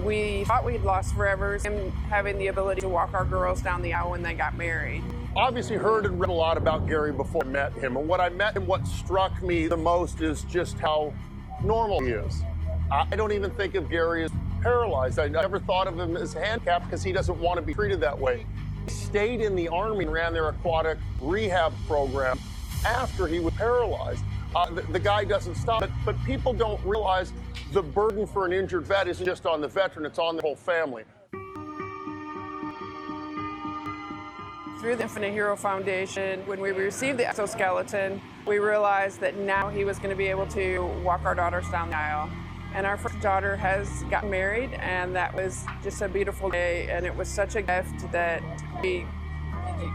we thought we'd lost forever is him having the ability to walk our girls down the aisle when they got married. Obviously heard and read a lot about Gary before I met him, and what struck me the most is just how normal he is. I don't even think of Gary as paralyzed. I never thought of him as handicapped because he doesn't want to be treated that way. He stayed in the Army and ran their aquatic rehab program after he was paralyzed. The guy doesn't stop, but people don't realize the burden for an injured vet isn't just on the veteran, it's on the whole family. Through the Infinite Hero Foundation, when we received the exoskeleton, we realized that now he was going to be able to walk our daughters down the aisle. And our first daughter has gotten married, and that was just a beautiful day, and it was such a gift that we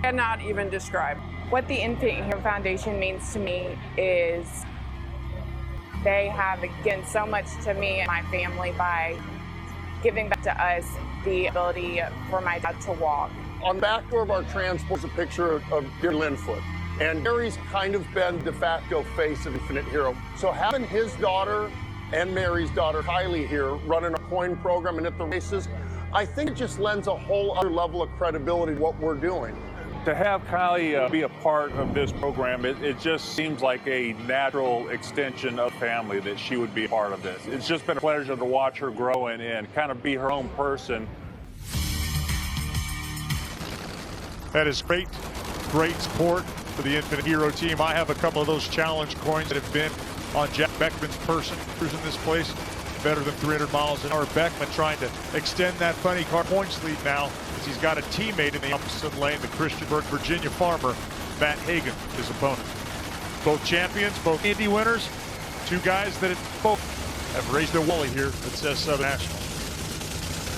cannot even describe. What the Infinite Hero Foundation means to me is they have given so much to me and my family by giving back to us the ability for my dad to walk. On the back door of our transport is a picture of Gary Linfoot. And Gary's kind of been de facto face of Infinite Hero. So having his daughter and Mary's daughter, Kylie, here running a coin program and at the races, I think it just lends a whole other level of credibility to what we're doing. To have Kylie be a part of this program, it just seems like a natural extension of family that she would be a part of this. It's just been a pleasure to watch her grow and kind of be her own person. That is great support for the Infinite Hero team. I have a couple of those challenge coins that have been on Jack Beckman's person, cruising this place better than 300 miles an hour. Beckman trying to extend that funny car points lead now as he's got a teammate in the opposite lane, the Christiansburg, Virginia farmer, Matt Hagan, his opponent. Both champions, both Indy winners, two guys that both have raised their wally here that says Southern National.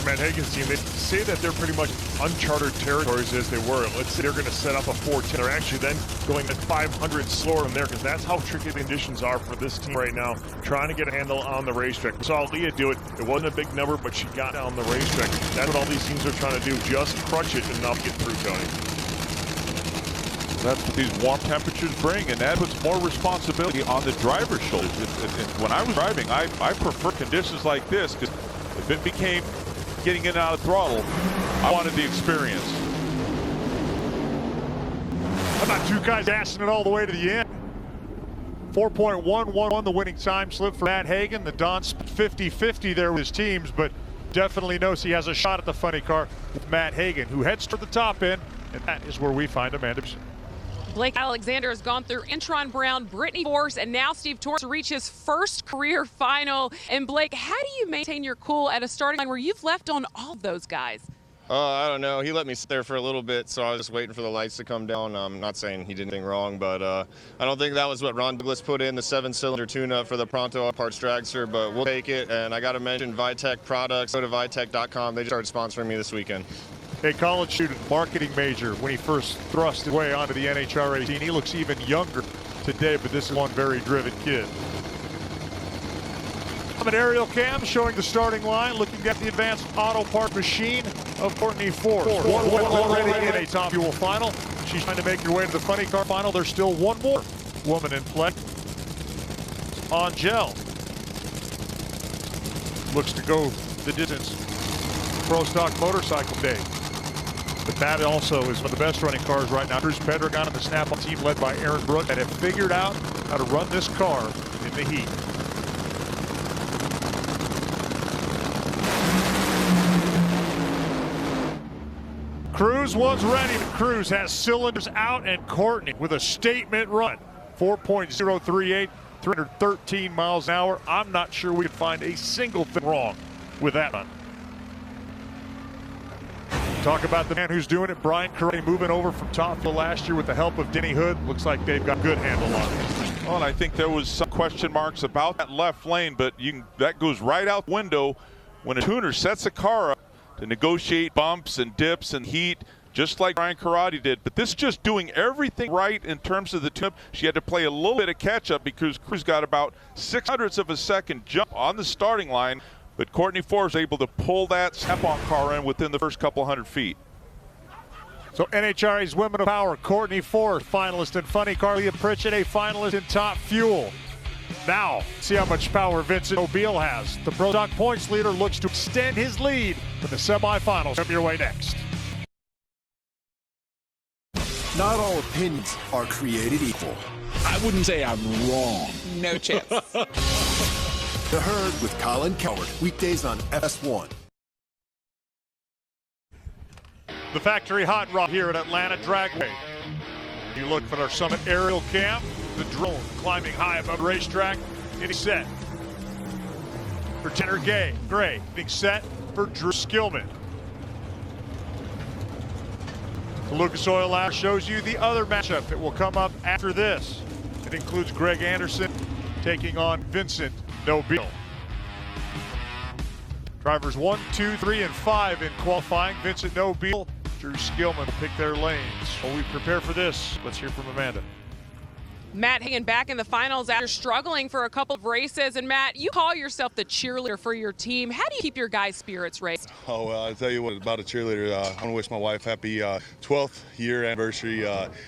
for Matt Hagen's team. They say that they're pretty much uncharted territories as they were. Let's say they're going to set up a 410. They're actually then going at 500 slower from there because that's how tricky the conditions are for this team right now, trying to get a handle on the racetrack. We saw Leah do it. It wasn't a big number, but she got down the racetrack. That's what all these teams are trying to do, just crunch it and not get through, Tony. That's what these warm temperatures bring, and that puts more responsibility on the driver's shoulders. When I was driving, I prefer conditions like this, because if it became getting in and out of throttle, I wanted the experience. How about two guys dashing it all the way to the end? 4.111 the winning time slip for Matt Hagen. The Don 50-50 there with his teams, but definitely knows he has a shot at the funny car with Matt Hagen, who heads to the top end, and that is where we find Amanda. Blake Alexander has gone through Intron Brown, Brittany Force, and now Steve Torrence to reach his first career final. And Blake, how do you maintain your cool at a starting line where you've left on all of those guys? I don't know. He let me sit there for a little bit, so I was just waiting for the lights to come down. I'm not saying he did anything wrong, but I don't think that was what Ron Douglas put in, the 7-cylinder tune-up for the Pronto Parts Dragster, but we'll take it. And I got to mention Vitech products. Go to vitech.com. They just started sponsoring me this weekend. A college student, marketing major, when he first thrust his way onto the NHRA scene. He looks even younger today, but this is one very driven kid. An aerial cam showing the starting line, looking at the advanced auto part machine of Courtney Force. One already in a top fuel final. She's trying to make her way to the funny car final. There's still one more woman in play. Angel looks to go the distance. Pro stock motorcycle day. But that also is one of the best running cars right now. Cruz Pedregon and the Snap-on team led by Aaron Brooks that have figured out how to run this car in the heat. Cruz was ready, but Cruz has cylinders out, and Courtney with a statement run. 4.038, 313 miles an hour. I'm not sure we could find a single thing wrong with that run. Talk about the man who's doing it, Brian Correa, moving over from top to last year with the help of Denny Hood. Looks like they've got good handle on it. Well, and I think there was some question marks about that left lane, but that goes right out the window when a tuner sets a car up to negotiate bumps and dips and heat, just like Brian Correa did. But this is just doing everything right in terms of the tune-up. She had to play a little bit of catch-up because Cruz got about 0.06 of a second jump on the starting line. But Courtney Force was able to pull that Snap-on car in within the first couple hundred feet. So NHRA's Women of Power, Courtney Force, finalist in funny car. Leah Pritchett, a finalist in top fuel. Now, see how much power Vincent Nobile has. The Pro Stock points leader looks to extend his lead in the semifinals. Come your way next. Not all opinions are created equal. I wouldn't say I'm wrong. No chance. The Herd with Colin Coward, weekdays on FS1. The factory hot rod here at Atlanta Dragway. You look for our Summit aerial cam. The drone climbing high above the racetrack. Getting set for Tanner Gray. Getting set for Drew Skillman. The Lucas Oil Lab shows you the other matchup that will come up after this. It includes Greg Anderson taking on Vincent Nobile. Drivers 1, 2, 3, and 5 in qualifying. Vincent Nobile, Drew Skillman will pick their lanes. While we prepare for this, let's hear from Amanda. Matt Hagen back in the finals after struggling for a couple of races. And Matt, you call yourself the cheerleader for your team. How do you keep your guys' spirits raised? Oh, well, I'll tell you what about a cheerleader. I want to wish my wife happy 12th year anniversary.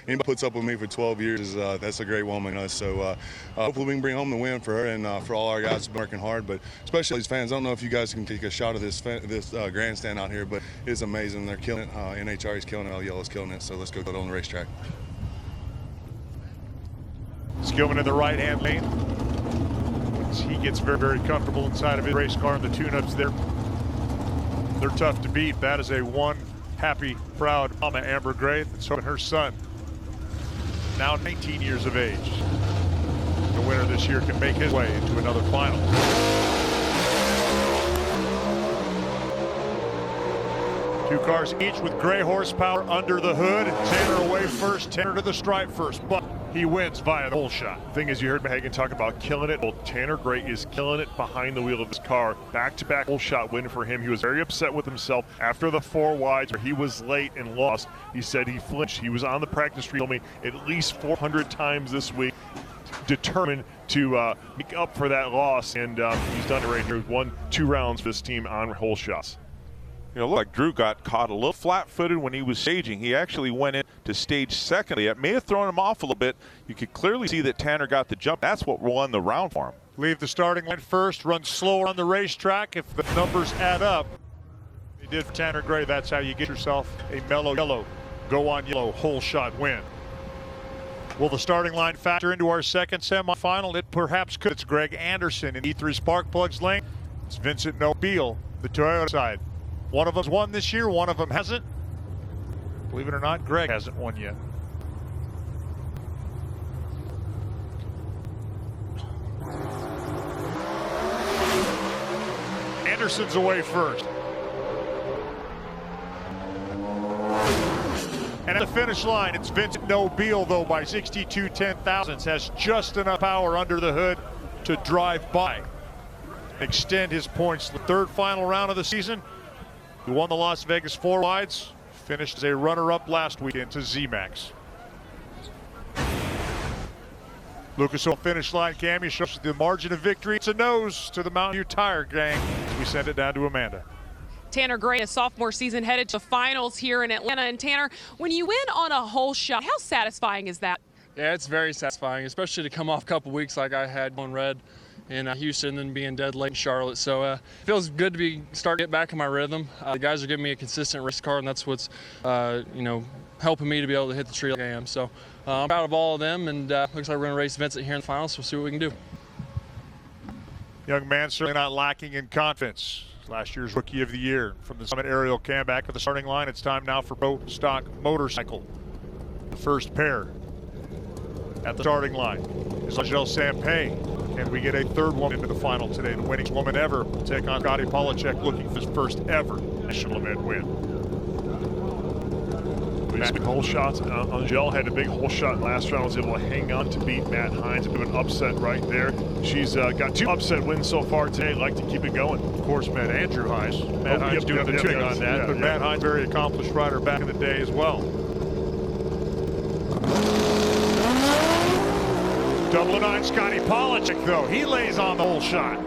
Anybody puts up with me for 12 years, that's a great woman. So hopefully we can bring home the win for her and for all our guys who've been working hard. But especially these fans, I don't know if you guys can take a shot of this grandstand out here, but it's amazing. They're killing it. NHRA is killing it. All Yellow's killing it. So let's go on the racetrack. Skillman in the right-hand lane. He gets very, very comfortable inside of his race car, and the tune-ups there, they're tough to beat. That is a one happy, proud mama, Amber Gray, that's hoping her son, now 19 years of age, the winner this year, can make his way into another final. Two cars each with gray horsepower under the hood. Tanner away first, Tanner to the stripe first. But he wins via the hole shot. Thing is, you heard Mahagan talk about killing it. Well, Tanner Gray is killing it behind the wheel of his car. Back-to-back hole shot win for him. He was very upset with himself after the 4 wides where he was late and lost. He said he flinched. He was on the practice street at least 400 times this week, determined to make up for that loss, and he's done it right here. 1-2 rounds for this team on hole shots. You know, look like Drew got caught a little flat-footed when he was staging. He actually went in to stage second. It may have thrown him off a little bit. You could clearly see that Tanner got the jump. That's what won the round for him. Leave the starting line first, run slower on the racetrack if the numbers add up. He did for Tanner Gray. That's how you get yourself a mellow yellow, go on yellow hole shot win. Will the starting line factor into our second semifinal? It perhaps could. It's Greg Anderson in E3 Spark Plugs lane. It's Vincent Nobile, the Toyota side. One of them's won this year, one of them hasn't. Believe it or not, Greg hasn't won yet. Anderson's away first. And at the finish line, it's Vincent Nobile, though, by 62 10,000ths, has just enough power under the hood to drive by, extend his points. The third final round of the season. He won the Las Vegas 4 wides, finished as a runner-up last weekend to Z-Max. Lucas Oil finish line cameo shows the margin of victory. It's a nose to the Mountain View Tire gang. We send it down to Amanda. Tanner Gray, a sophomore season, headed to the finals here in Atlanta. And Tanner, when you win on a hole shot, how satisfying is that? Yeah, it's very satisfying, especially to come off a couple weeks like I had on red in Houston and being dead late in Charlotte. So it feels good to start to get back in my rhythm. The guys are giving me a consistent race car, and that's what's helping me to be able to hit the tree like I am. So I'm proud of all of them, and looks like we're going to race Vincent here in the finals. We'll see what we can do. Young man certainly not lacking in confidence. Last year's Rookie of the Year. From the Summit Aerial Cam back to the starting line, it's time now for Pro Stock Motorcycle. The first pair at the starting line is Angel Sampay. And we get a third woman into the final today. The winning woman ever will take on Scotty Polacek, looking for his first ever national event win. These big hole shots. Angel had a big hole shot last round, was able to hang on to beat Matt Hines. A bit of an upset right there. She's got 2 upset wins so far today. Like to keep it going. Of course, met Andrew Hines. Matt Hines doing the tuning on that, but Matt Hines, very accomplished rider back in the day as well. Double 9 Scotty Polacek, though. He lays on the hole shot.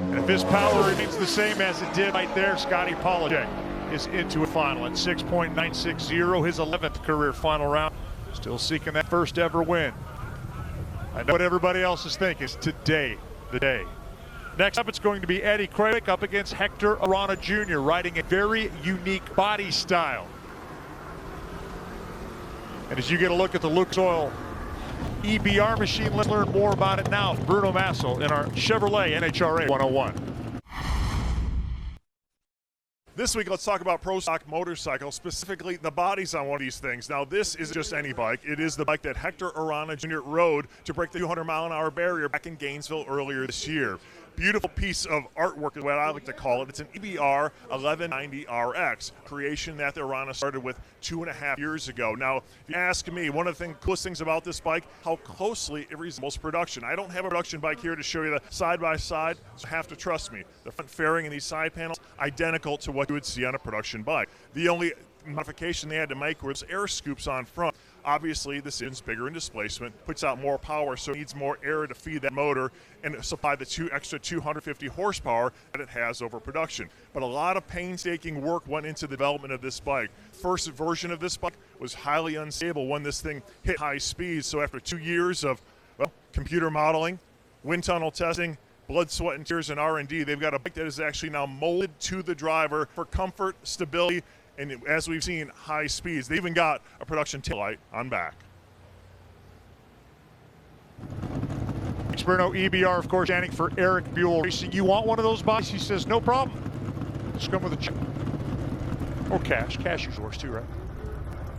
And if his power remains the same as it did right there, Scotty Polacek is into a final at 6.960, his 11th career final round. Still seeking that first ever win. I know what everybody else is thinking. Is today the day. Next up, it's going to be Eddie Krawick up against Hector Arana Jr., riding a very unique body style. And as you get a look at the Lucas Oil EBR machine, let's learn more about it now. Bruno Massel in our Chevrolet NHRA 101. This week, let's talk about Pro Stock Motorcycle, specifically the bodies on one of these things. Now, this isn't just any bike. It is the bike that Hector Arana Jr. rode to break the 200-mile-an-hour barrier back in Gainesville earlier this year. Beautiful piece of artwork is what I like to call it. It's an EBR 1190RX, creation that the Arana started with 2.5 years ago. Now, if you ask me, one of the coolest things about this bike, how closely it resembles production. I don't have a production bike here to show you the side-by-side, so you have to trust me. The front fairing and these side panels, identical to what you would see on a production bike. The only modification they had to make was air scoops on front. Obviously, this engine's bigger in displacement, puts out more power, so it needs more air to feed that motor and supply the extra 250 horsepower that it has over production. But a lot of painstaking work went into the development of this bike. First version of this bike was highly unstable when this thing hit high speeds, so after 2 years of computer modeling, wind tunnel testing, blood, sweat, and tears, and R&D, they've got a bike that is actually now molded to the driver for comfort, stability, and as we've seen, high speeds. They even got a production taillight on back. Bruno EBR, of course, standing for Eric Buell Racing. You want one of those bodies? He says, no problem. Just come with a check. Or cash. Cash is yours too, right?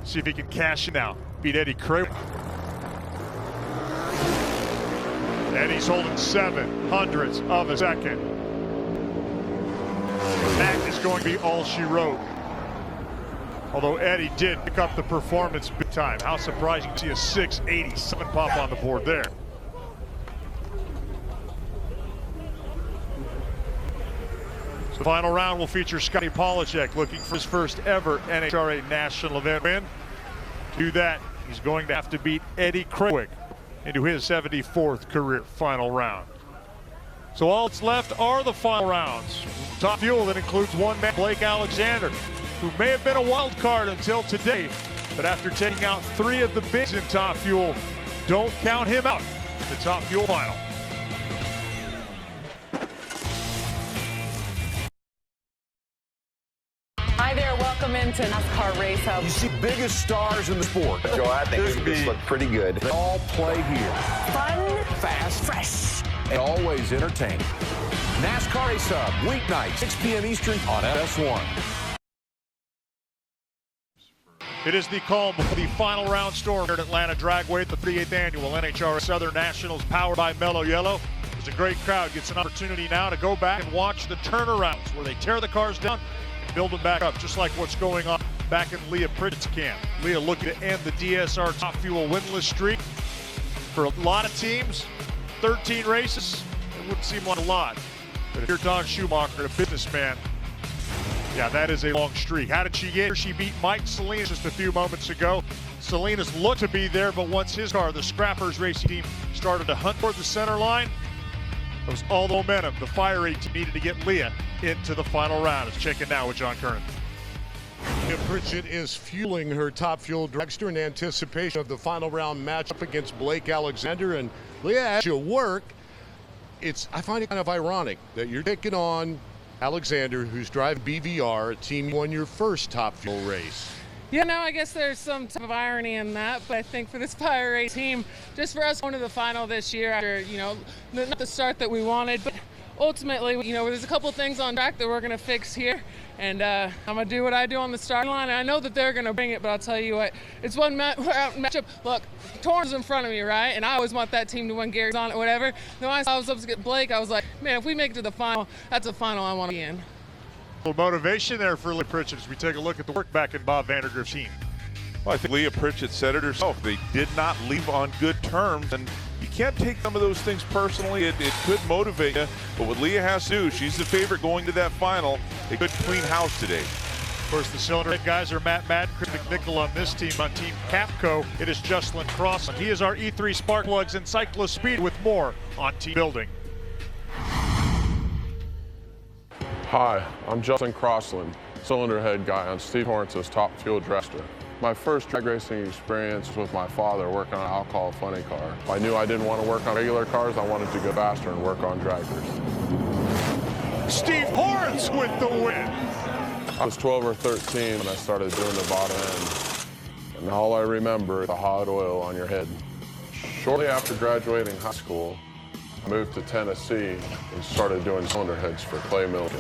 See if he can cash it out. Beat Eddie Krawick. Eddie's holding 0.07 of a second. That is going to be all she wrote. Although Eddie did pick up the performance big time. How surprising to see a 687 pop on the board there. So the final round will feature Scotty Polacek looking for his first ever NHRA national event win. To do that, he's going to have to beat Eddie Krawick into his 74th career final round. So all that's left are the final rounds. Top fuel that includes one man, Blake Alexander, who may have been a wild card until today, but after taking out 3 of the bigs in top fuel, don't count him out in the top fuel final. Hi there, welcome into NASCAR Race Hub. You see biggest stars in the sport. Joe, I think this looked pretty good. They all play here. Fun, Fast, fresh, and always entertaining. NASCAR Race Hub, weeknight, 6 p.m. Eastern on FS1. It is the calm before the final round storm here at Atlanta Dragway at the 38th annual NHRA Southern Nationals powered by Mellow Yellow. There's a great crowd gets an opportunity now to go back and watch the turnarounds where they tear the cars down and build them back up, just like what's going on back in Leah Pritchett's camp. Leah looking to end the DSR Top Fuel winless streak. For a lot of teams, 13 races, it wouldn't seem like a lot. But if you're Don Schumacher, a businessman, yeah, that is a long streak. How did she get here? She beat Mike Salinas just a few moments ago. Salinas looked to be there, but once his car, the Scrappers racing team, started to hunt toward the center line, it was all the momentum the Fire 8 team needed to get Leah into the final round. Let's check it now with John Curran. Leah Pritchett is fueling her top fuel dragster in anticipation of the final round matchup against Blake Alexander. And Leah, as you work, I find it kind of ironic that you're taking on Alexander, who's driving BVR, a team you won your first top fuel race. Yeah, no, I guess there's some type of irony in that, but I think for this Fire 8 team, just for us going to the final this year after, not the start that we wanted, but ultimately, there's a couple things on track that we're going to fix here, and I'm going to do what I do on the starting line. And I know that they're going to bring it, but I'll tell you what, it's one matchup. Look, Torrance is in front of me, right? And I always want that team to win. Gary's on it, whatever. Then when I saw I was up to get Blake, I was like, man, if we make it to the final, that's a final I want to be in. A little motivation there for Leah Pritchett as we take a look at the work back in Bob Vandergriff's team. Well, I think Leah Pritchett said it herself. They did not leave on good terms, and you can't take some of those things personally. It could motivate you, but what Leah has to do, she's the favorite going to that final. A good clean house today. Of course, the cylinder head guys are Matt Madden, Chris McNichol on this team. On Team Capco, it is Jocelyn Crossland. He is our E3 Spark Plugs and Cyclospeed with more on Team Building. Hi, I'm Justin Crossland, cylinder head guy on Steve Torrance's top fuel dragster. My first drag racing experience was with my father working on an alcohol funny car. I knew I didn't want to work on regular cars, I wanted to go faster and work on draggers. Steve Torrance with the win. I was 12 or 13 when I started doing the bottom end, and all I remember is the hot oil on your head. Shortly after graduating high school, I moved to Tennessee and started doing cylinder heads for Clay Milligan.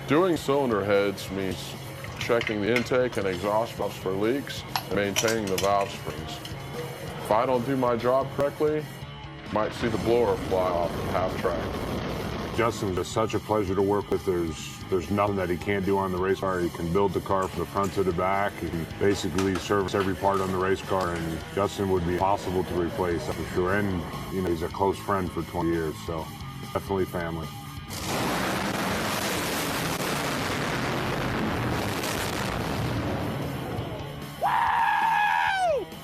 Doing cylinder heads means checking the intake and exhaust valves for leaks and maintaining the valve springs. If I don't do my job correctly, you might see the blower fly off at half track. Justin's just such a pleasure to work with. There's nothing that he can't do on the race car. He can build the car from the front to the back. He can basically service every part on the race car, and Justin would be impossible to replace, that's for sure. And he's a close friend for 20 years, so definitely family.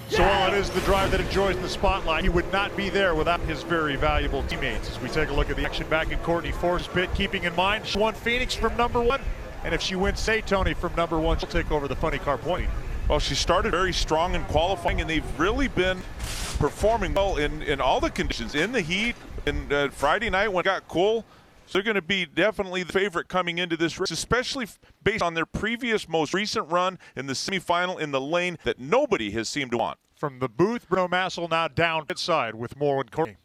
So while it is the driver that enjoys the spotlight, he would not be there without his very valuable teammates. As we take a look at the action back in Courtney Force's pit, keeping in mind she won Phoenix from number 1, and if she wins Tony from number 1, she'll take over the funny car point. Well, she started very strong in qualifying, and they've really been performing well in all the conditions, in the heat, and Friday night when it got cool. So they're going to be definitely the favorite coming into this race, especially based on their previous most recent run in the semifinal in the lane that nobody has seemed to want. From the booth, Bruno Massel now down pit side with more with Courtney.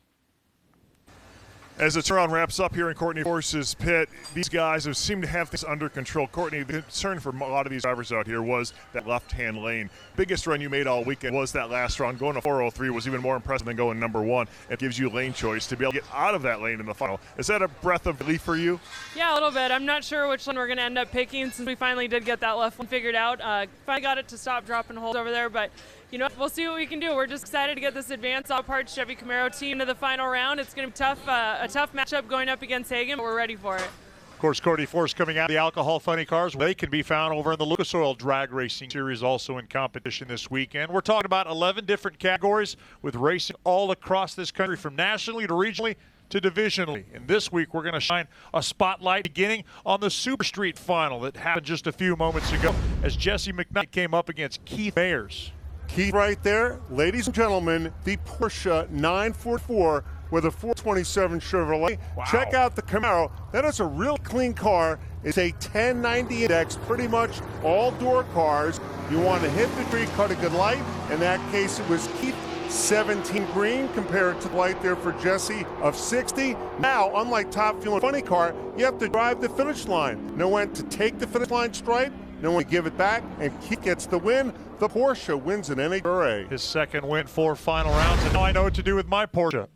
As the turnaround wraps up here in Courtney Force's pit, these guys have seemed to have things under control. Courtney, the concern for a lot of these drivers out here was that left-hand lane. Biggest run you made all weekend was that last run. Going to 403 was even more impressive than going number one. It gives you lane choice to be able to get out of that lane in the final. Is that a breath of relief for you? Yeah, a little bit. I'm not sure which one we're going to end up picking since we finally did get that left one figured out. Finally got it to stop dropping holes over there, but you know, we'll see what we can do. We're just excited to get this advanced all-parts Chevy Camaro team to the final round. It's going to be tough, a tough matchup going up against Hagan, but we're ready for it. Of course, Courtney Force coming out of the Alcohol Funny Cars. They can be found over in the Lucas Oil Drag Racing Series, also in competition this weekend. We're talking about 11 different categories with racing all across this country, from nationally to regionally to divisionally. And this week, we're going to shine a spotlight beginning on the Super Street Final that happened just a few moments ago as Jesse McKnight came up against Keith Mayers. Keith right there, ladies and gentlemen, the Porsche 944 with a 427 Chevrolet. Wow. Check out the Camaro. That is a real clean car. It's a 1090 index, pretty much all door cars. You want to hit the tree, cut a good light. In that case, it was Keith 17 green compared to the light there for Jesse of 60. Now, unlike Top Fuel and Funny Car, you have to drive the finish line. Know when to take the finish line stripe, know when to give it back, and Keith gets the win. The Porsche wins an NHRA. His second win, 4 final rounds, and now I know what to do with my Porsche,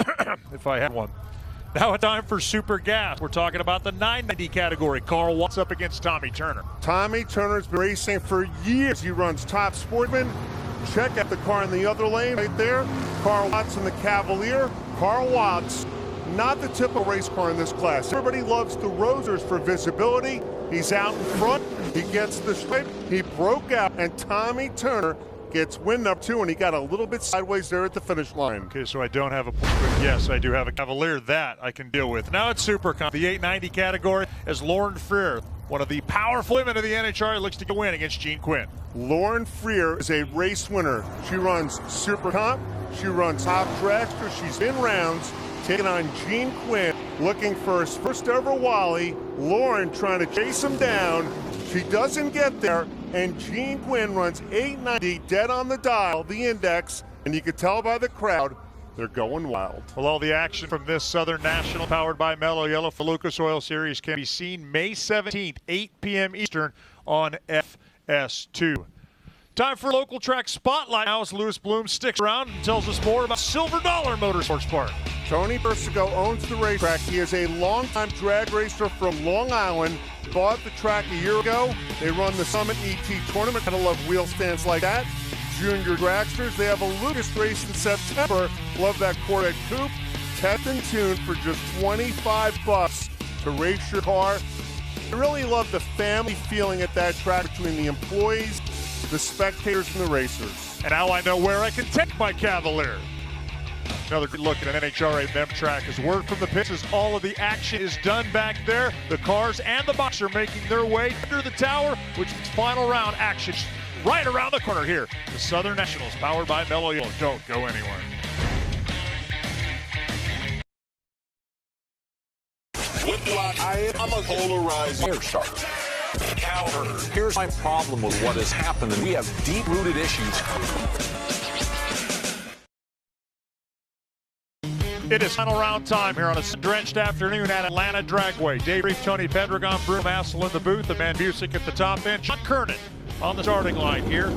if I had one. Now it's time for Super Gas. We're talking about the 990 category. Carl Watts up against Tommy Turner. Tommy Turner's been racing for years. He runs Top Sportsman. Check out the car in the other lane right there. Carl Watts in the Cavalier. Carl Watts, not the typical race car in this class. Everybody loves the Rosers for visibility. He's out in front. He gets the stripe. He broke out, and Tommy Turner gets win number 2, and he got a little bit sideways there at the finish line. Okay, so I don't have a Porsche, but yes, I do have a Cavalier. That I can deal with. Now it's Super Comp, the 890 category, as Lauren Freer, one of the powerful women of the NHRA, looks to win against Jean Quinn. Lauren Freer is a race winner. She runs Super Comp. She runs Top Dragster. She's in rounds, taking on Jean Quinn, looking for his first ever Wally. Lauren trying to chase him down. She doesn't get there, and Jean Quinn runs 890 dead on the dial, the index, and you can tell by the crowd they're going wild. Well, all the action from this Southern National powered by Mellow Yellow for Lucas Oil Series can be seen May 17th, 8 p.m. Eastern on FS2. Time for local track spotlight. Now as Lewis Bloom sticks around and tells us more about Silver Dollar Motorsports Park. Tony Persico owns the racetrack. He is a longtime drag racer from Long Island. Bought the track a year ago. They run the Summit ET tournament. Gotta love wheel stands like that. Junior dragsters. They have a Lucas race in September. Love that Corvette coupe. Test and tuned for just $25 to race your car. I really love the family feeling at that track between the employees, the spectators, and the racers. And now I know where I can take my Cavalier. Another good look at an NHRA mem track. As word from the pits is all of the action is done back there. The cars and the box are making their way under the tower, which is final round action right around the corner here. The Southern Nationals, powered by Mellow Yellow. Don't go anywhere. Whitlock, I'm a polarized fire starter. Cowherd, here's my problem with what has happened, and we have deep-rooted issues. It is final round time here on a drenched afternoon at Atlanta Dragway. Dave Reef, Tony Pendragon, Bruno Massel in the booth, the man Busick at the top end, John Kernan on the starting line here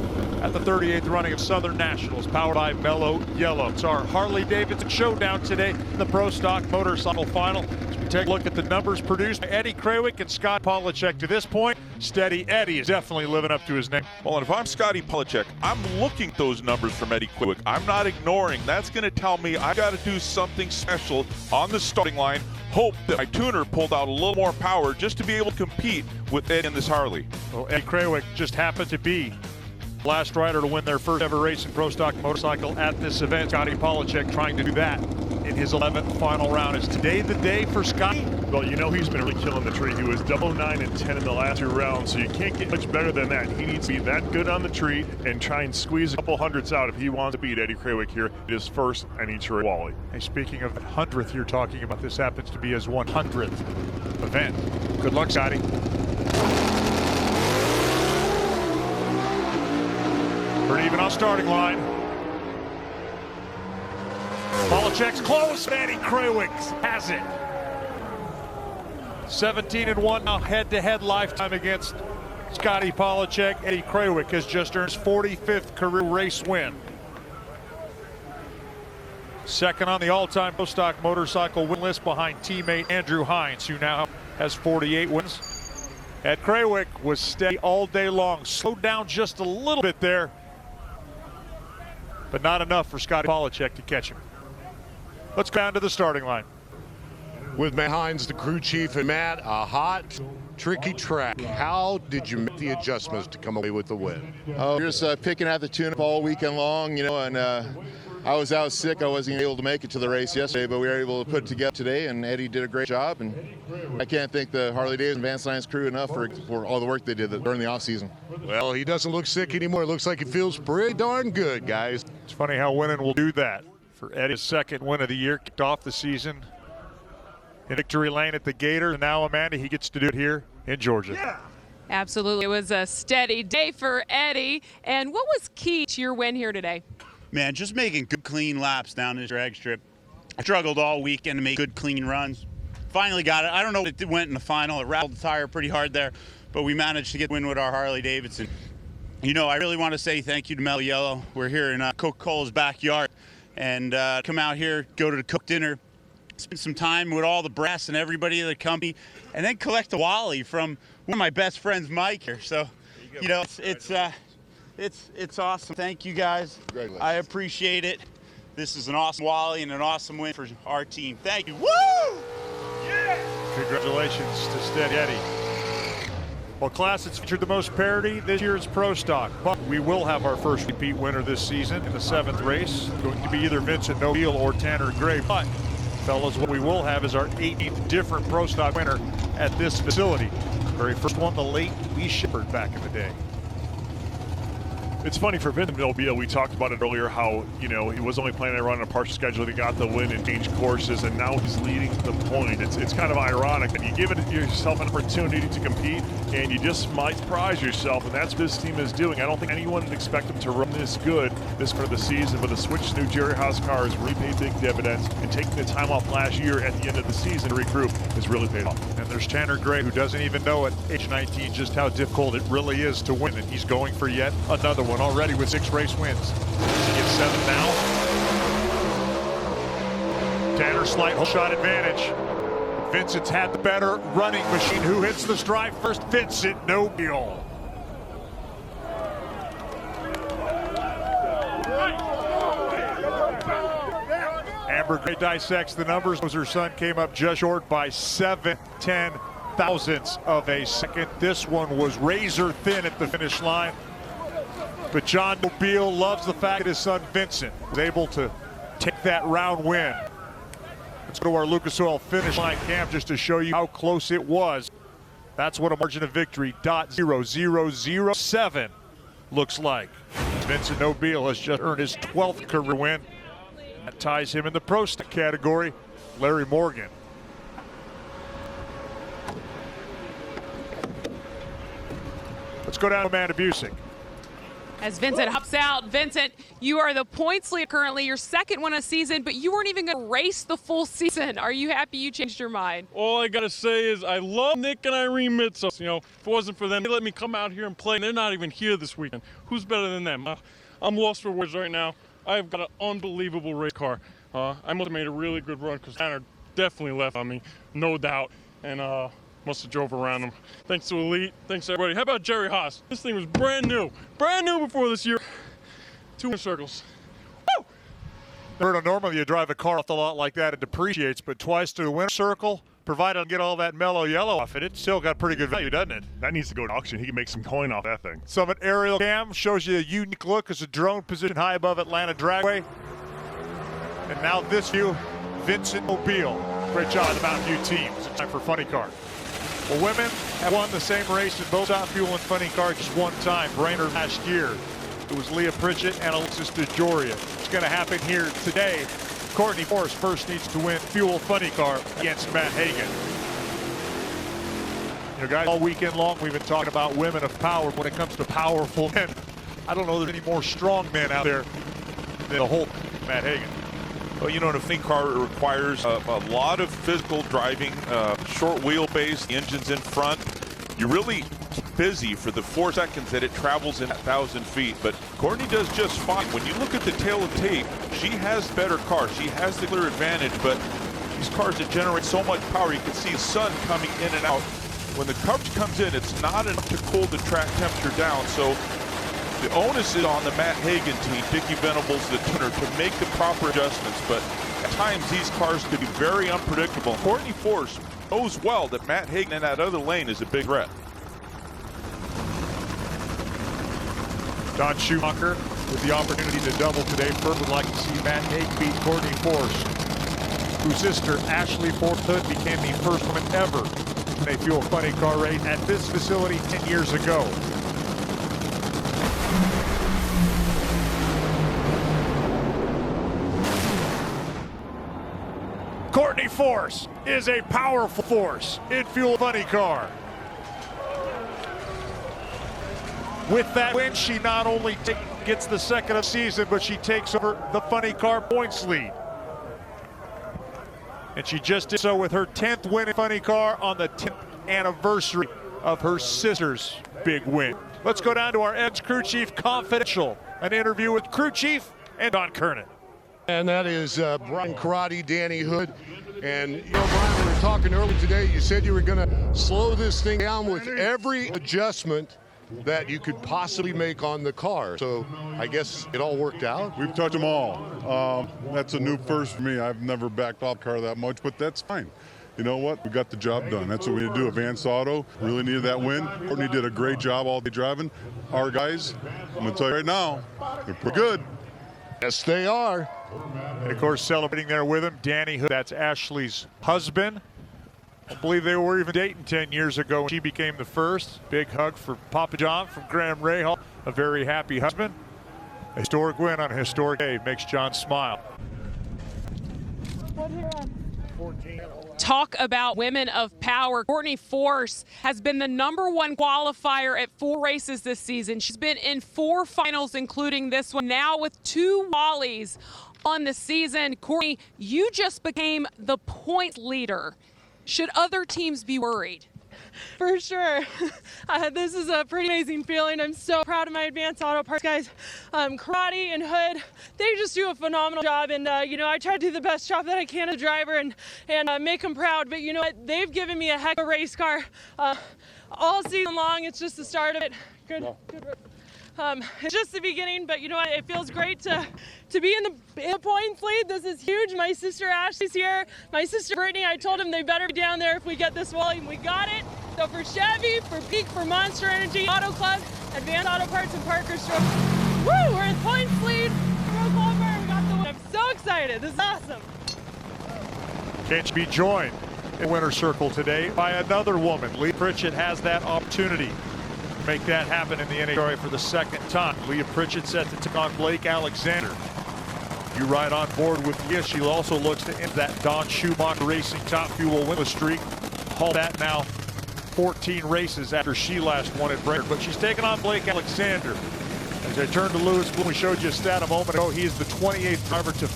at the 38th running of Southern Nationals, powered by Mellow Yellow. It's our Harley-Davidson showdown today in the Pro Stock Motorcycle Final. As we take a look at the numbers produced by Eddie Krawick and Scott Polachek. To this point, Steady Eddie is definitely living up to his name. Well, and if I'm Scotty Polachek, I'm looking at those numbers from Eddie Krawick. I'm not ignoring. That's going to tell me I got to do something special on the starting line. Hope that my tuner pulled out a little more power just to be able to compete with Eddie in this Harley. Well, Eddie Krawick just happened to be the last rider to win their first ever race in Pro Stock Motorcycle at this event. Scotty Polachek trying to do that in his 11th final round. Is today the day for Scotty? Well, you know he's been really killing the tree. He was 0-9 and 10 in the last 2 rounds, so you can't get much better than that. He needs to be that good on the tree and try and squeeze a couple hundreds out if he wants to beat Eddie Krawick here at his first NHRA Wally. Hey, speaking of 100th you're talking about, this happens to be his 100th event. Good luck, Scotty. Pretty even on starting line. Polachek's close. Eddie Krawick has it. 17-1 now head-to-head lifetime against Scotty Polachek. Eddie Krawiec has just earned his 45th career race win. Second on the all-time pro stock motorcycle win list behind teammate Andrew Hines, who now has 48 wins. Ed Krawiec was steady all day long, slowed down just a little bit there, but not enough for Scotty Polachek to catch him. Let's go down to the starting line. With Matt Hines, the crew chief, and Matt, a hot, tricky track. How did you make the adjustments to come away with the win? Oh, just picking at the tune-up all weekend long, and I was out sick. I wasn't able to make it to the race yesterday, but we were able to put it together today, and Eddie did a great job. And I can't thank the Harley-Davidson Van Science crew enough for all the work they did during the off-season. Well, he doesn't look sick anymore. It looks like he feels pretty darn good, guys. It's funny how winning will do that. For Eddie's second win of the year, kicked off the season in victory lane at the Gator. And now, Amanda, he gets to do it here in Georgia. Yeah. Absolutely. It was a steady day for Eddie. And what was key to your win here today? Man, just making good, clean laps down this drag strip. I struggled all weekend to make good, clean runs. Finally got it. I don't know if it went in the final. It rattled the tire pretty hard there, but we managed to get the win with our Harley-Davidson. I really want to say thank you to Mellow Yellow. We're here in Coca-Cola's backyard, and come out here, go to the Cook dinner, spend some time with all the brass and everybody at the company, and then collect a Wally from one of my best friends, Mike, here. So, it's awesome. Thank you, guys. I appreciate it. This is an awesome Wally and an awesome win for our team. Thank you. Woo! Yeah! Congratulations to Steady Eddie. Well, class that's featured the most parity this year is Pro Stock, but we will have our first repeat winner this season in the 7th race. It's going to be either Vincent Nobile or Tanner Gray. But, fellas, what we will have is our 18th different Pro Stock winner at this facility. Very first one, the late Lee Shepard back in the day. It's funny for Vincent Nobile, we talked about it earlier, how, he was only planning on running a partial schedule. He got the win and changed courses, and now he's leading the point. It's kind of ironic that you give yourself an opportunity to compete, and you just might surprise yourself, and that's what this team is doing. I don't think anyone would expect them to run this good this part of the season, but the switch to new Jerry Haas cars really paid big dividends, and taking the time off last year at the end of the season to regroup has really paid off. And there's Tanner Gray, who doesn't even know at age 19 just how difficult it really is to win, and he's going for yet another one already with 6 race wins. He gets 7 now. Tanner, slight hole shot advantage. Vincent's had the better running machine. Who hits the stripe first? Vincent Nobile. Amber Gray dissects the numbers. Her son came up just short by 7/10 thousandths of a second. This one was razor thin at the finish line. But John Nobile loves the fact that his son Vincent was able to take that round win. Let's go to our Lucas Oil finish line cam just to show you how close it was. That's what a margin of victory .0007 looks like. Vincent Nobile has just earned his 12th career win. That ties him in the Pro Stock category. Larry Morgan. Let's go down to Amanda Busick. As Vincent hops out, Vincent, you are the points leader currently, your second win of the season, but you weren't even going to race the full season. Are you happy you changed your mind? All I got to say is I love Nick and Irene Mitsos. If it wasn't for them, they let me come out here and play, and they're not even here this weekend. Who's better than them? I'm lost for words right now. I've got an unbelievable race car. I must have made a really good run because Tanner definitely left on me, no doubt, and must have drove around him. Thanks to Elite, thanks to everybody. How about Jerry Haas? This thing was brand new before this year. 2 circles. Woo! Normally you drive a car off the lot like that, it depreciates, but twice to the winner circle, provided I get all that mellow yellow off it, still got pretty good value, doesn't it? That needs to go to auction. He can make some coin off that thing. Summit aerial cam shows you a unique look as a drone positioned high above Atlanta Dragway. And now this view, Vincent Nobile. Great job of the Mountain View team. It's time for Funny Car. Well, women have won the same race in both Top Fuel and Funny Car just one time, Brainerd last year. It was Leah Pritchett and Alexis DeJoria. It's going to happen here today. Courtney Forrest first needs to win Fuel Funny Car against Matt Hagan. Guys, all weekend long we've been talking about women of power. When it comes to powerful men, I don't know there's any more strong men out there than the whole Matt Hagan. Well, you know, in a funny car, it requires a lot of physical driving, short wheelbase, the engine's in front. You're really busy for the 4 seconds that it travels in 1,000 feet, but Courtney does just fine. When you look at the tail of tape, she has better cars. She has the clear advantage, but these cars that generate so much power, you can see the sun coming in and out. When the coverage comes in, it's not enough to cool the track temperature down, so the onus is on the Matt Hagan team, Dickie Venables, the tuner, to make the proper adjustments, but at times these cars could be very unpredictable. Courtney Force knows well that Matt Hagan in that other lane is a big threat. Don Schumacher with the opportunity to double today. First would like to see Matt Haig beat Courtney Force, whose sister Ashley Force Hood became the first woman ever in a fuel funny car race at this facility 10 years ago. Courtney Force is a powerful force in fuel funny car. With that win, she not only gets the second of the season, but she takes over the funny car points lead. And she just did so with her 10th win in funny car on the 10th anniversary of her sister's big win. Let's go down to our Ed's Crew Chief Confidential, an interview with Crew Chief and Don Kernan. And that is Brian Karate, Danny Hood. And, you know, Brian, we were talking earlier today. You said you were going to slow this thing down with every adjustment that you could possibly make on the car. So I guess it all worked out. We've touched them all. That's a new first for me. I've never backed off car that much, but that's fine. You know what? We got the job done. That's what we need to do. Advance Auto really needed that win. Courtney did a great job all day driving. Our guys, I'm going to tell you right now, they're pretty good. Yes, they are. And of course, celebrating there with him, Danny Hood. That's Ashley's husband. I believe they were even dating 10 years ago when she became the first. Big hug for Papa John from Graham Rahal. A very happy husband. A historic win on a historic day makes John smile. Talk about women of power. Courtney Force has been the #1 qualifier at 4 races this season. She's been in 4 finals, including this one, now with 2 Wallies on the season. Courtney, you just became the point leader. Should other teams be worried? For sure. This is a pretty amazing feeling. I'm so proud of my Advanced Auto Parts guys. Karate and Hood, they just do a phenomenal job. And, you know, I try to do the best job that I can as a driver and make them proud. But you know what? They've given me a heck of a race car all season long. It's just the start of it. Good. It's just the beginning, but you know what? It feels great to be in the points lead. This is huge. My sister Ashley's here. My sister Brittany, I told them they better be down there if we get this Wally, and we got it. So for Chevy, for Peak, for Monster Energy, Auto Club, Advanced Auto Parts, and Parker Stroke. Woo! We're in points lead. Broke over. We got the win. I'm so excited. This is awesome. Can't be joined in winner's circle today by another woman. Leah Pritchett has that opportunity. Make that happen in the NHRA for the second time. Leah Pritchett set to take on Blake Alexander. You ride on board with Leah. She also looks to end that Don Schumacher Racing Top Fuel winless streak. Haul that now 14 races after she last won at Brainerd. But she's taking on Blake Alexander. As I turn to Lewis, when we showed you a stat a moment ago, he is the 28th driver to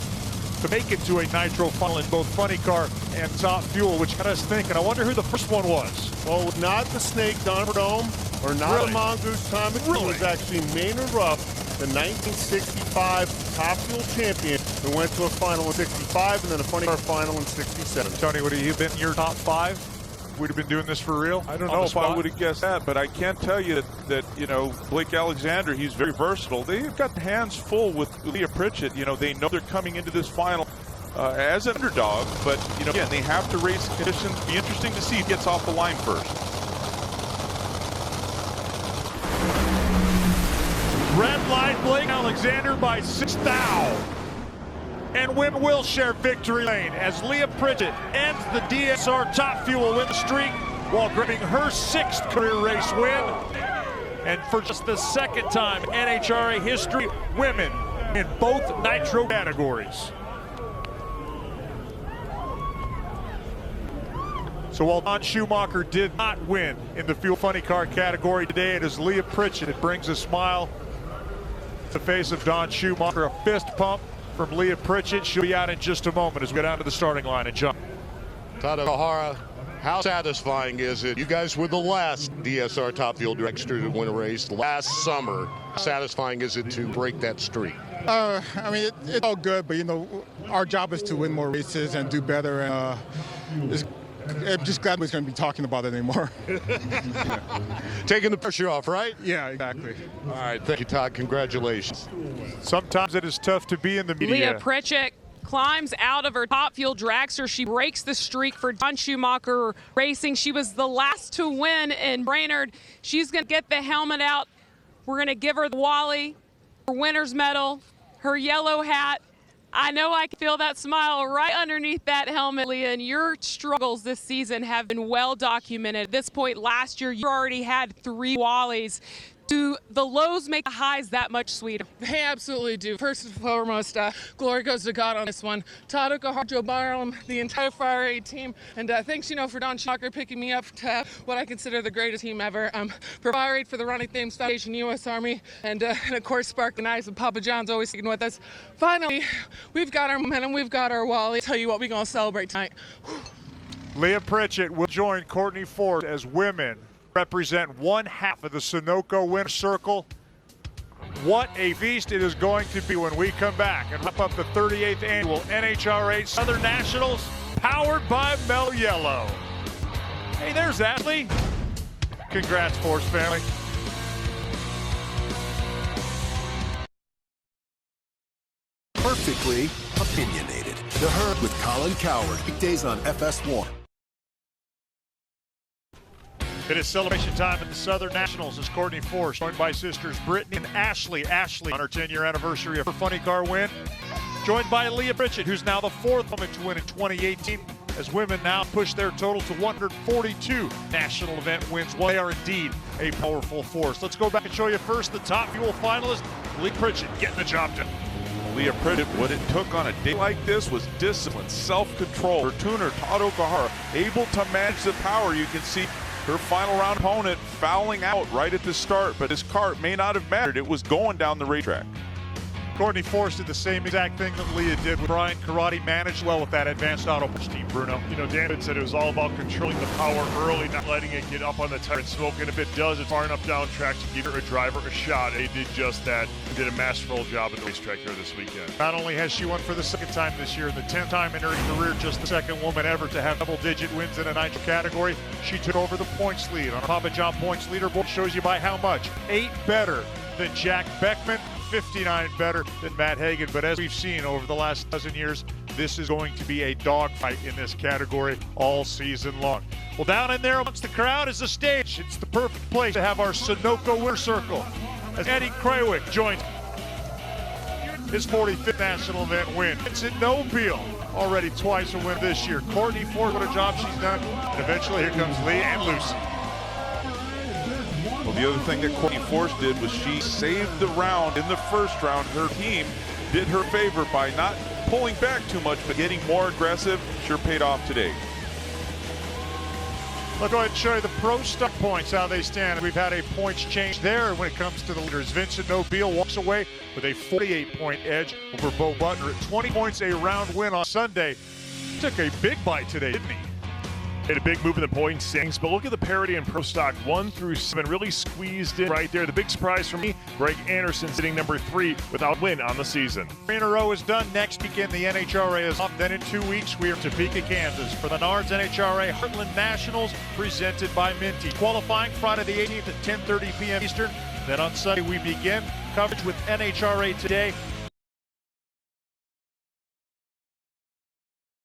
make it to a nitro final in both funny car and top fuel, which got us thinking. I wonder who the first one was. Well, not the Snake Don Verdome or not a Mongoose Tom McQueen. It was actually Maynard Ruff, the 1965 Top Fuel champion, who went to a final in 65 and then a funny car final in 67. Tony, would he have been in your top 5? We'd have been doing this for real? I don't know if I would have guessed that, but I can tell you that you know, Blake Alexander, he's very versatile. They've got their hands full with Leah Pritchett. You know, they know they're coming into this final as an underdog, but, you know, again, they have to race the conditions. It'll be interesting to see who gets off the line first. Red light, Blake Alexander by 6 thou. And women will share victory lane as Leah Pritchett ends the DSR Top Fuel win streak while grabbing her 6th career race win. And for just the 2nd time in NHRA history, women in both nitro categories. So while Don Schumacher did not win in the Fuel Funny Car category today, it is Leah Pritchett. It brings a smile to the face of Don Schumacher, a fist pump from Leah Pritchett. She'll be out in just a moment as we get down to the starting line and jump. Tadahara, how satisfying is it? You guys were the last DSR Top Fuel dragster to win a race last summer. How satisfying is it to break that streak? I mean, it's all good, but, our job is to win more races and do better. And I'm just glad we're going to be talking about it anymore. Taking the pressure off, right? Yeah, exactly. All right, thank you, Todd. Congratulations. Sometimes it is tough to be in the media. Leah Pritchett climbs out of her Top Fuel dragster. She breaks the streak for Don Schumacher Racing. She was the last to win in Brainerd. She's going to get the helmet out. We're going to give her the Wally, her winner's medal, her yellow hat. I know I can feel that smile right underneath that helmet, Leah, and your struggles this season have been well documented. At this point last year, you already had 3 Wallies. Do the lows make the highs that much sweeter? They absolutely do. First and foremost, glory goes to God on this one. Todd O'Gahar, Joe Barham, the entire Fire 8 team, and thanks, for Don Schumacher picking me up to have what I consider the greatest team ever. For Fire 8, for the Ronnie Thames Foundation, U.S. Army, and of course Sparkling Eyes and Papa John's always sticking with us. Finally, we've got our momentum, we've got our Wally. I'll tell you what, we're going to celebrate tonight. Leah Pritchett will join Courtney Ford as women represent one half of the Sunoco winner circle. What a feast it is going to be when we come back and wrap up the 38th annual NHRA Southern Nationals, powered by Mel Yellow. Hey, there's Ashley. Congrats, Force family. Perfectly opinionated. The Herd with Colin Coward. Weekdays on FS1. It is celebration time at the Southern Nationals as Courtney Force, joined by sisters Brittany and Ashley. Ashley on her 10-year anniversary of her funny car win. Joined by Leah Pritchett, who's now the 4th woman to win in 2018, as women now push their total to 142 national event wins. Well, they are indeed a powerful force. Let's go back and show you first the Top Fuel finalist, Leah Pritchett, getting the job done. Leah Pritchett, what it took on a day like this was discipline, self-control. Her tuner, Todd O'Gahar, able to manage the power. You can see her final round opponent fouling out right at the start, but his car may not have mattered. It was going down the racetrack. Courtney Force did the same exact thing that Leah did with Brian Karate, managed well with that advanced auto team, Bruno. Dan said it was all about controlling the power early, not letting it get up on the tire and smoke. And if it does, it's far enough down track to give a driver a shot. They did just that. Did a masterful job at the racetrack here this weekend. Not only has she won for the 2nd time this year, and the 10th time in her career, just the 2nd woman ever to have double-digit wins in a nitro category, she took over the points lead on Papa John points leaderboard. Shows you by how much. 8 better than Jack Beckman, 59 better than Matt Hagan. But as we've seen over the last dozen years, this is going to be a dogfight in this category all season long. Well, down in there amongst the crowd is the stage. It's the perfect place to have our Sunoco winner circle as Eddie Krawick joins his 45th national event win. Vincent Nobile, already twice a win this year. Courtney Ford, what a job she's done. And eventually here comes Lee and Lucy. Well, the other thing that Courtney Force did was she saved the round in the first round. Her team did her favor by not pulling back too much, but getting more aggressive. Sure paid off today. Let's go ahead and show you the pro stock points, how they stand. We've had a points change there when it comes to the leaders. Vincent Nobile walks away with a 48-point edge over Bo Butner at 20 points, a round win on Sunday. Took a big bite today, didn't he? Made a big move in the point standings, but look at the parity in pro stock 1 through 7, really squeezed in right there. The big surprise for me, Greg Anderson sitting number 3 without win on the season. 3 in a row is done. Next weekend, the NHRA is off. Then in 2 weeks, we are in Topeka, Kansas for the NARDS NHRA Heartland Nationals presented by Minty. Qualifying Friday the 18th at 10:30 p.m. Eastern. Then on Sunday, we begin coverage with NHRA Today